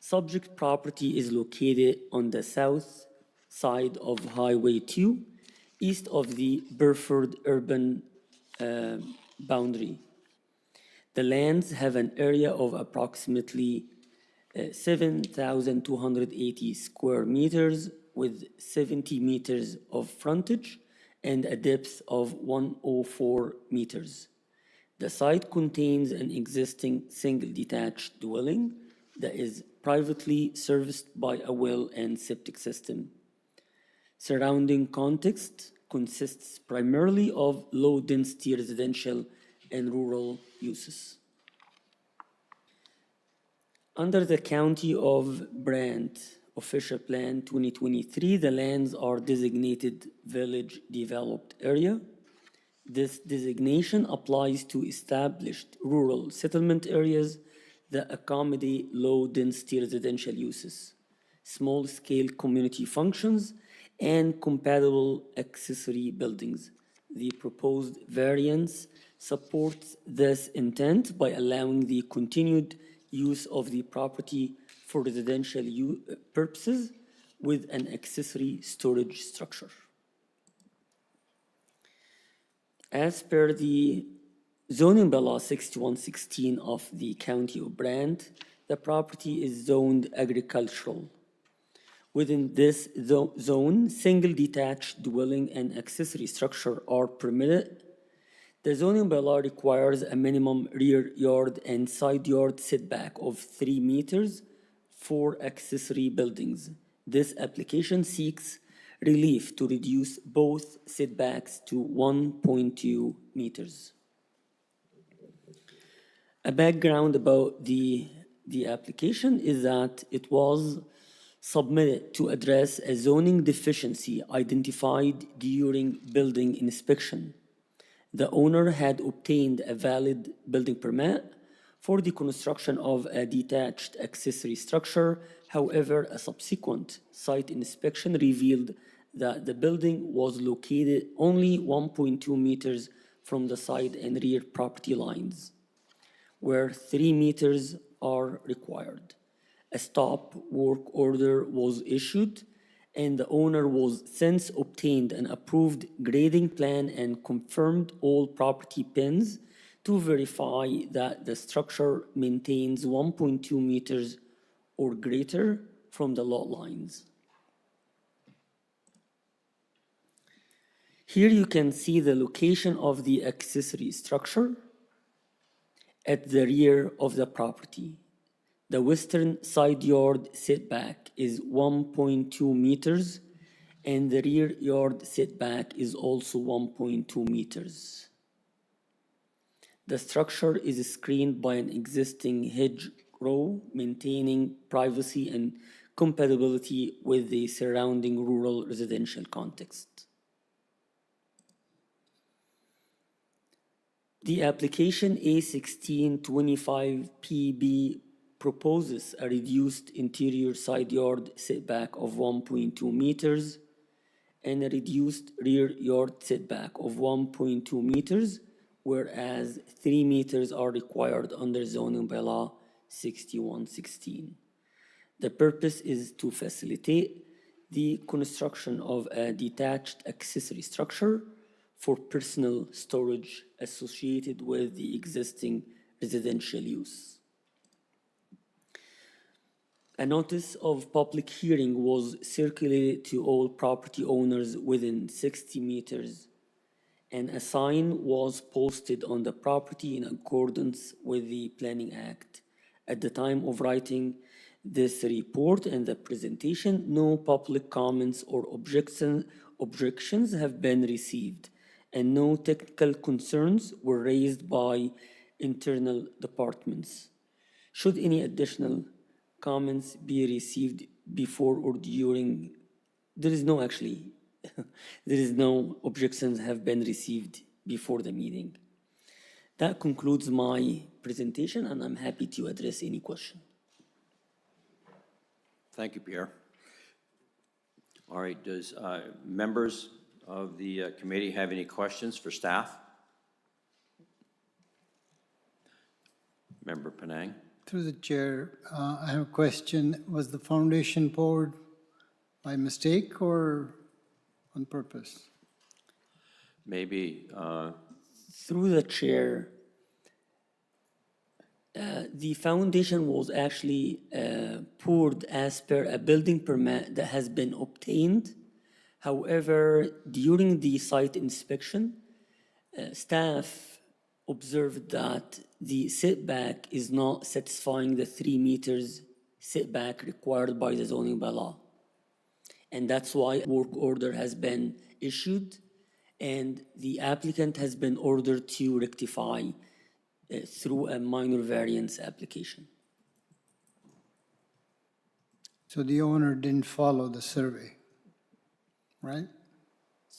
Subject property is located on the south side of Highway 2, east of the Burford urban boundary. The lands have an area of approximately 7,280 square meters with 70 meters of frontage and a depth of 104 meters. The site contains an existing single detached dwelling that is privately serviced by a well and septic system. Surrounding context consists primarily of low-density residential and rural uses. Under the County of Brant Official Plan 2023, the lands are designated Village Developed Area. This designation applies to established rural settlement areas that accommodate low-density residential uses, small-scale community functions, and compatible accessory buildings. The proposed variance supports this intent by allowing the continued use of the property for residential purposes with an accessory storage structure. As per the zoning bylaw 6116 of the County of Brant, the property is zoned agricultural. Within this zone, single detached dwelling and accessory structure are permitted. The zoning bylaw requires a minimum rear yard and side yard setback of 3 meters for accessory buildings. This application seeks relief to reduce both setbacks to 1.2 meters. A background about the application is that it was submitted to address a zoning deficiency identified during building inspection. The owner had obtained a valid building permit for the construction of a detached accessory structure. However, a subsequent site inspection revealed that the building was located only 1.2 meters from the side and rear property lines, where 3 meters are required. A stop work order was issued, and the owner was since obtained an approved grading plan and confirmed all property pins to verify that the structure maintains 1.2 meters or greater from the lot lines. Here you can see the location of the accessory structure at the rear of the property. The western side yard setback is 1.2 meters, and the rear yard setback is also 1.2 meters. The structure is screened by an existing hedgerow, maintaining privacy and compatibility with the surrounding rural residential context. The application A1625PB proposes a reduced interior side yard setback of 1.2 meters and a reduced rear yard setback of 1.2 meters, whereas 3 meters are required under zoning bylaw 6116. The purpose is to facilitate the construction of a detached accessory structure for personal storage associated with the existing residential use. A notice of public hearing was circulated to all property owners within 60 meters, and a sign was posted on the property in accordance with the Planning Act. At the time of writing this report and the presentation, no public comments or objections have been received, and no technical concerns were raised by internal departments. Should any additional comments be received before or during, there is no actually, there is no objections have been received before the meeting. That concludes my presentation, and I'm happy to address any question. Thank you, Pierre. All right, does members of the committee have any questions for staff? Member Penang? Through the chair, I have a question. Was the foundation poured by mistake or on purpose? Maybe, Through the chair, the foundation was actually poured as per a building permit that has been obtained. However, during the site inspection, staff observed that the setback is not satisfying the 3 meters setback required by the zoning bylaw. And that's why work order has been issued, and the applicant has been ordered to rectify through a minor variance application. So the owner didn't follow the survey, right?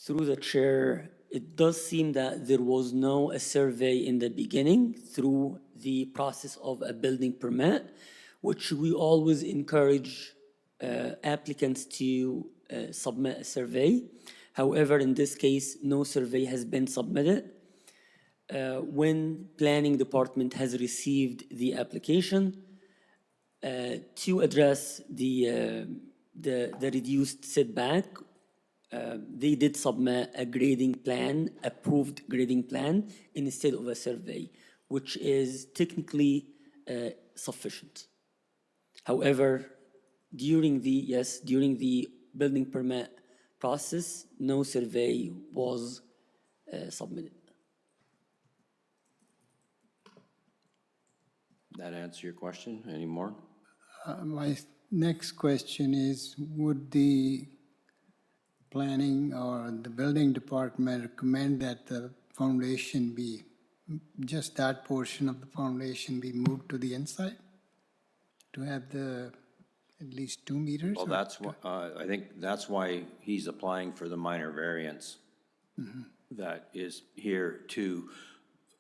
Through the chair, it does seem that there was no a survey in the beginning through the process of a building permit, which we always encourage applicants to submit a survey. However, in this case, no survey has been submitted. When planning department has received the application to address the reduced setback, they did submit a grading plan, approved grading plan, instead of a survey, which is technically sufficient. However, during the building permit process, no survey was submitted. that answer your question? Any more? My next question is, would the planning or the building department recommend that the foundation be, just that portion of the foundation be moved to the inside? To have the, at least 2 meters? Well, that's, I think that's why he's applying for the minor variance. That is here to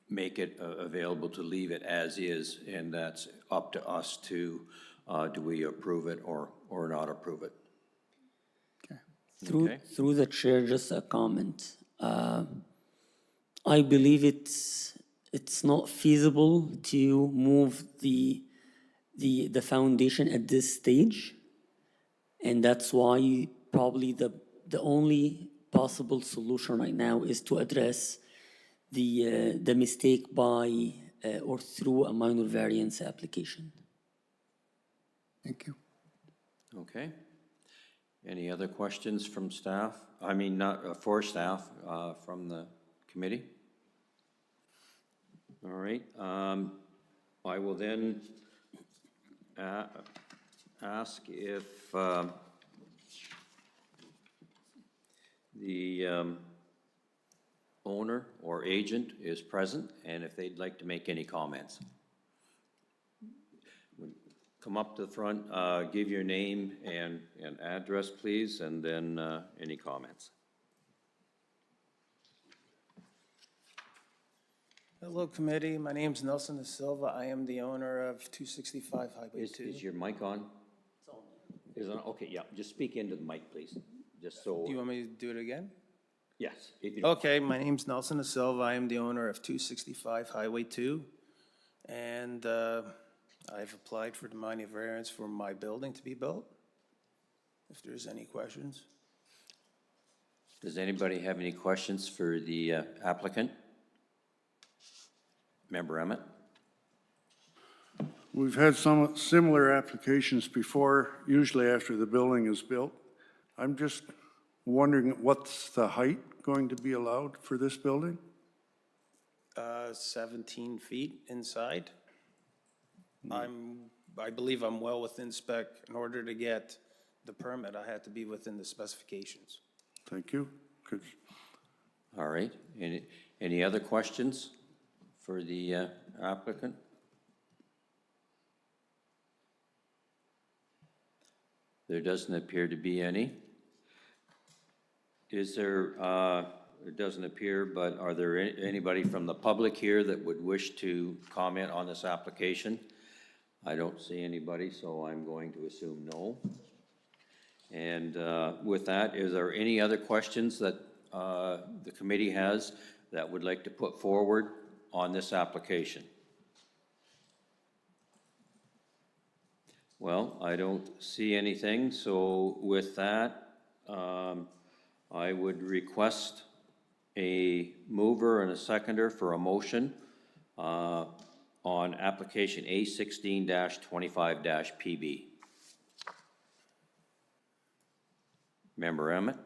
make it available to leave it as is, and that's up to us to, do we approve it or not approve it? Okay. Through the chair, just a comment. I believe it's not feasible to move the foundation at this stage, and that's why probably the only possible solution right now is to address the mistake by or through a minor variance application. Thank you. Okay. Any other questions from staff? I mean, not for staff, from the committee? All right. I will then ask if the owner or agent is present and if they'd like to make any comments. Come up to the front, give your name and address, please, and then any comments. Hello, committee. My name's Nelson Da Silva. I am the owner of 265 Highway 2. Is your mic on? It's on. Is it on? Okay, yeah, just speak into the mic, please, just so. Do you want me to do it again? Yes. If you don't. Okay, my name's Nelson Da Silva. I am the owner of 265 Highway 2. And I've applied for the minor variance for my building to be built, if there's any questions. Does anybody have any questions for the applicant? Member Emmett? We've had some similar applications before, usually after the building is built. I'm just wondering, what's the height going to be allowed for this building? 17 feet inside. I believe I'm well within spec. In order to get the permit, I had to be within the specifications. Thank you. Good. All right. Any other questions for the applicant? There doesn't appear to be any. Is there, it doesn't appear, but are there anybody from the public here that would wish to comment on this application? I don't see anybody, so I'm going to assume no. And with that, is there any other questions that the committee has that would like to put forward on this application? Well, I don't see anything, so with that, I would request a mover and a seconder for a motion on application A16-25-PB. Member Emmett?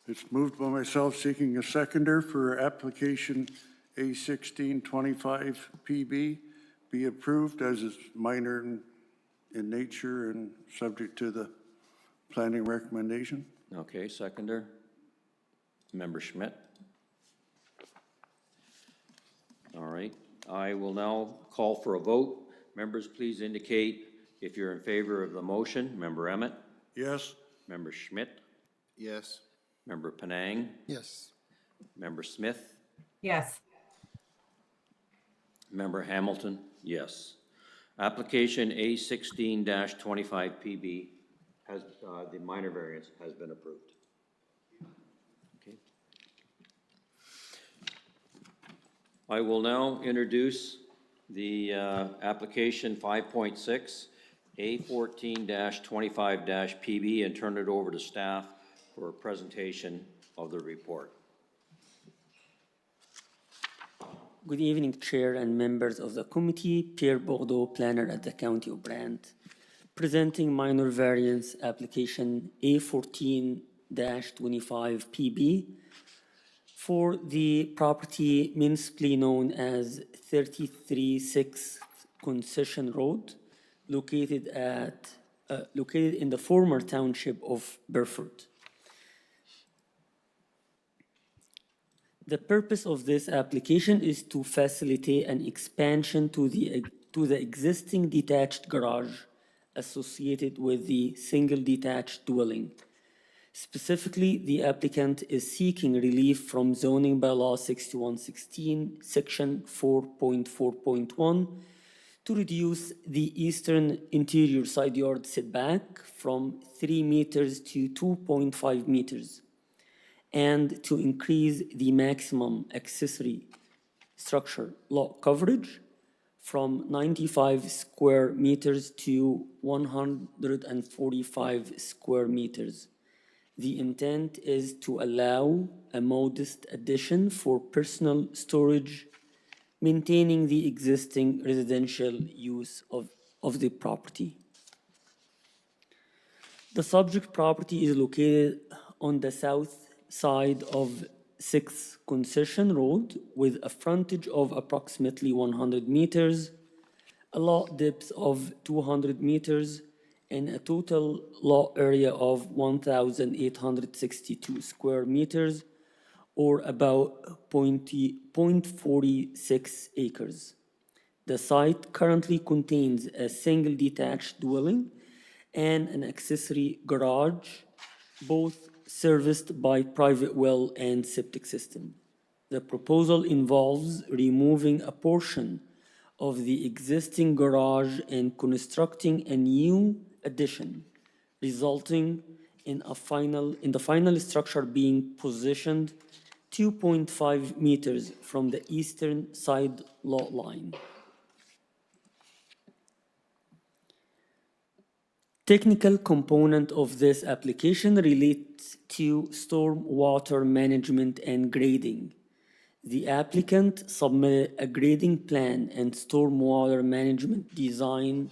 It's moved by myself seeking a seconder for application A1625PB be approved as is minor in nature and subject to the planning recommendation. Okay, seconder. Member Schmidt? All right, I will now call for a vote. Members, please indicate if you're in favor of the motion. Member Emmett? Yes? Member Schmidt? Yes. Member Penang? Yes. Member Smith? Yes. Member Hamilton? Yes. Application A16-25PB has, the minor variance has been approved. Okay. I will now introduce the application 5.6, A14-25-PB, and turn it over to staff for a presentation of the report. Good evening, Chair and members of the committee. Pierre Bordeaux, planner at the County of Brant, presenting minor variance application A14-25PB for the property municipally known as 33-6 Concession Road, located in the former township of Burford. The purpose of this application is to facilitate an expansion to the existing detached garage associated with the single detached dwelling. Specifically, the applicant is seeking relief from zoning bylaw 6116, section 4.4.1, to reduce the eastern interior side yard setback from 3 meters to 2.5 meters. And to increase the maximum accessory structure lot coverage from 95 square meters to 145 square meters. The intent is to allow a modest addition for personal storage, maintaining the existing residential use of the property. The subject property is located on the south side of 6 Concession Road with a frontage of approximately 100 meters, a lot depth of 200 meters, and a total lot area of 1,862 square meters, or about 0.46 acres. The site currently contains a single detached dwelling and an accessory garage, both serviced by private well and septic system. The proposal involves removing a portion of the existing garage and constructing a new addition, resulting in the final structure being positioned 2.5 meters from the eastern side lot line. Technical component of this application relates to storm water management and grading. The applicant submitted a grading plan and stormwater management design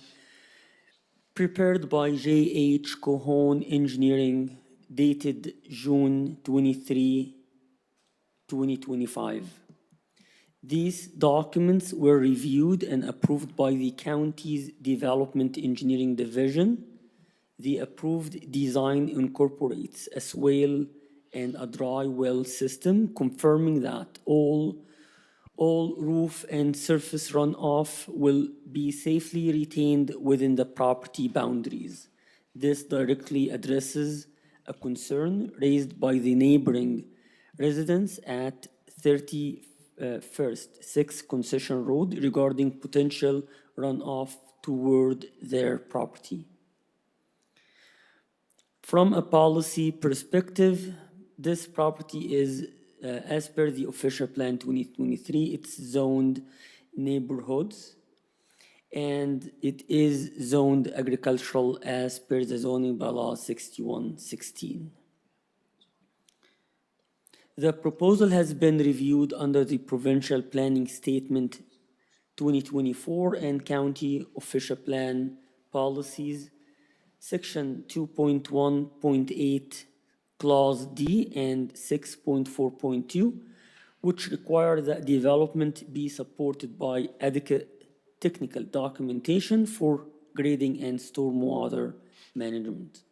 prepared by J.H. Cohon Engineering, dated June 23, 2025. These documents were reviewed and approved by the county's Development Engineering Division. The approved design incorporates a swale and a dry well system, confirming that all All roof and surface runoff will be safely retained within the property boundaries. This directly addresses a concern raised by the neighboring residents at 31st 6th Concession Road regarding potential runoff toward their property. From a policy perspective, this property is, as per the official plan 2023, it's zoned neighborhoods, and it is zoned agricultural as per the zoning bylaw 6116. The proposal has been reviewed under the Provincial Planning Statement 2024 and County Official Plan Policies, Section 2.1.8, Clause D and 6.4.2, which require that development be supported by adequate technical documentation for grading and stormwater management.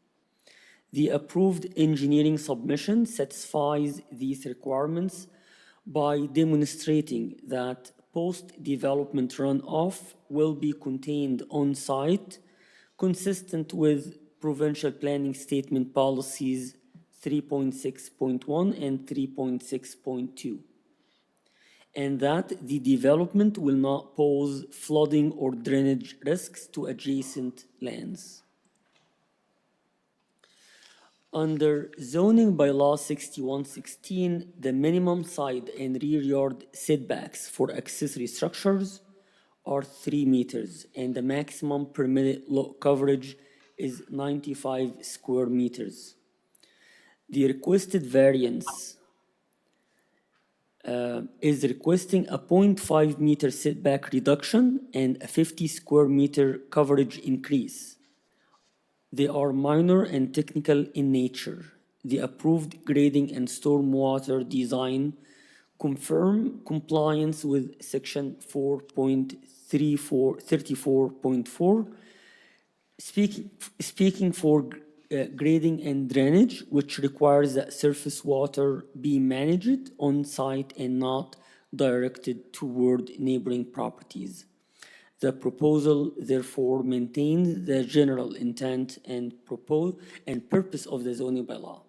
The approved engineering submission satisfies these requirements by demonstrating that post-development runoff will be contained on-site, consistent with Provincial Planning Statement Policies 3.6.1 and 3.6.2, and that the development will not pose flooding or drainage risks to adjacent lands. Under zoning bylaw 6116, the minimum side and rear yard setbacks for accessory structures are 3 meters, and the maximum permitted lot coverage is 95 square meters. The requested variance is requesting a 0.5 meter setback reduction and a 50 square meter coverage increase. They are minor and technical in nature. The approved grading and stormwater design confirm compliance with Section 4.34.4, speaking for grading and drainage, which requires that surface water be managed on site and not directed toward neighboring properties. The proposal therefore maintains the general intent and purpose of the zoning bylaw.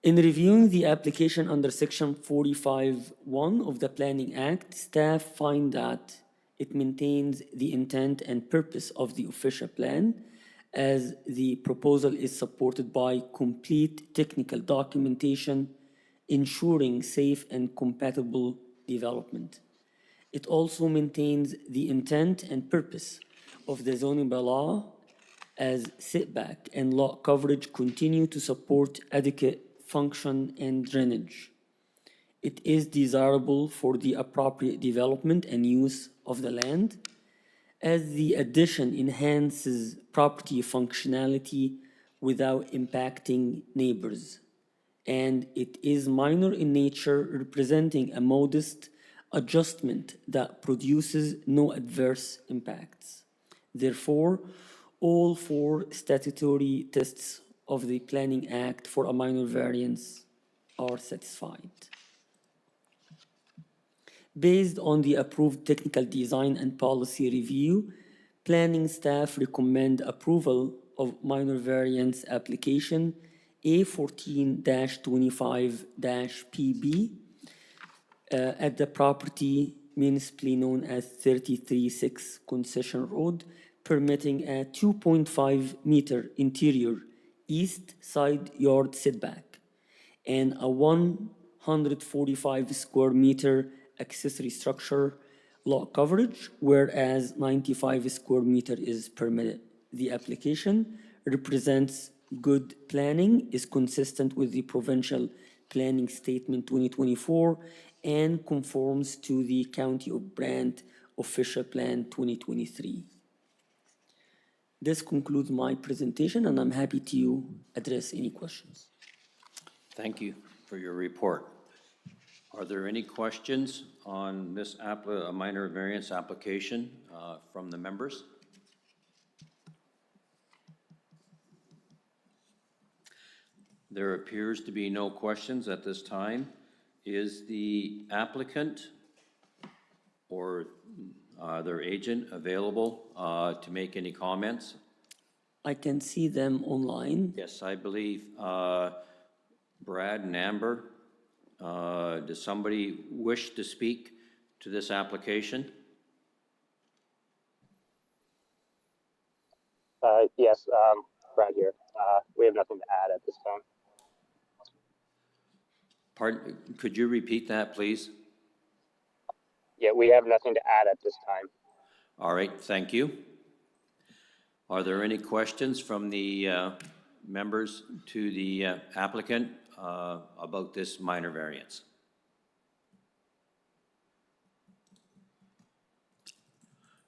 In reviewing the application under Section 45(1) of the Planning Act, staff find that it maintains the intent and purpose of the official plan, as the proposal is supported by complete technical documentation, ensuring safe and compatible development. It also maintains the intent and purpose of the zoning bylaw, as setback and lot coverage continue to support adequate function and drainage. It is desirable for the appropriate development and use of the land, as the addition enhances property functionality without impacting neighbors, and it is minor in nature, representing a modest adjustment that produces no adverse impacts. Therefore, all 4 statutory tests of the Planning Act for a minor variance are satisfied. Based on the approved technical design and policy review, planning staff recommend approval of minor variance application A14-25-PB at the property municipally known as 33-6 Concession Road, permitting a 2.5 meter interior east side yard setback and a 145 square meter accessory structure lot coverage, whereas 95 square meter is permitted. The application represents good planning, is consistent with the Provincial Planning Statement 2024, and conforms to the County of Brant Official Plan 2023. This concludes my presentation, and I'm happy to address any questions. Thank you for your report. Are there any questions on this minor variance application from the members? There appears to be no questions at this time. Is the applicant or their agent available to make any comments? I can see them online. Yes, I believe Brad and Amber. Does somebody wish to speak to this application? Yes, Brad here. We have nothing to add at this time. Pardon, could you repeat that, please? Yeah, we have nothing to add at this time. All right, thank you. Are there any questions from the members to the applicant about this minor variance?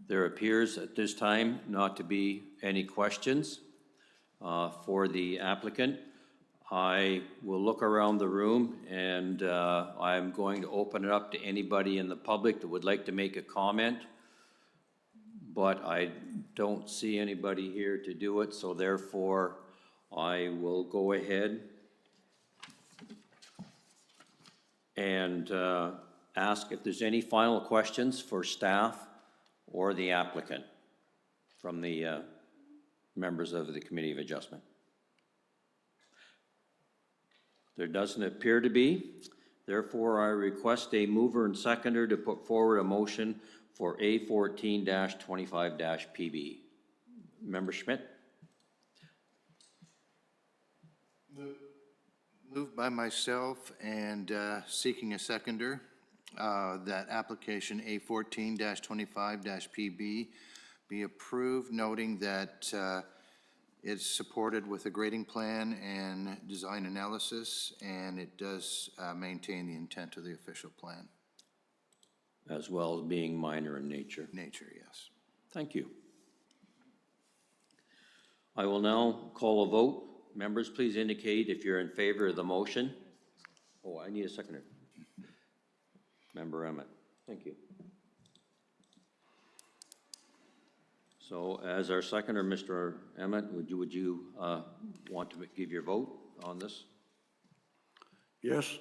There appears at this time not to be any questions for the applicant. I will look around the room and I'm going to open it up to anybody in the public that would like to make a comment. But I don't see anybody here to do it, so therefore I will go ahead and ask if there's any final questions for staff or the applicant from the members of the Committee of Adjustment. There doesn't appear to be. Therefore, I request a mover and seconder to put forward a motion for A14-25-PB. Member Schmidt? Moved by myself and seeking a seconder, that application A14-25-PB be approved, noting that it's supported with a grading plan and design analysis, and it does maintain the intent of the official plan. As well as being minor in nature. Nature, yes. Thank you. I will now call a vote. Members, please indicate if you're in favor of the motion. Oh, I need a seconder. Member Emmett, thank you. So as our seconder, Mr. Emmett, would you want to give your vote on this? Yes?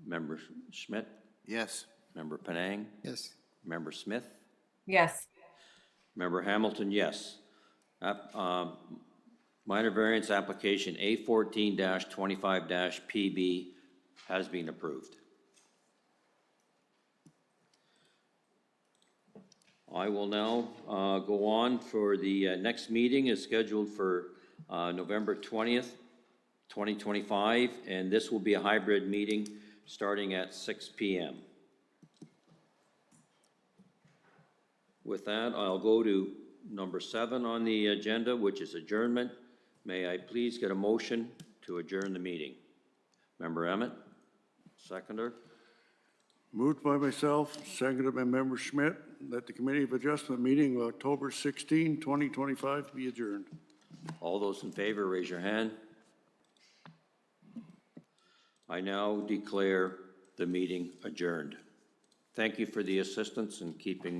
Member Schmidt? Yes. Member Penang? Yes. Member Smith? Yes. Member Hamilton, yes. Minor variance application A14-25-PB has been approved. I will now go on for the next meeting is scheduled for November 20th, 2025, and this will be a hybrid meeting starting at 6 p.m. With that, I'll go to number 7 on the agenda, which is adjournment. May I please get a motion to adjourn the meeting? Member Emmett, seconder. Moved by myself, seconded by Member Schmidt, that the Committee of Adjustment meeting of October 16, 2025 be adjourned. All those in favor, raise your hand. I now declare the meeting adjourned. Thank you for the assistance in keeping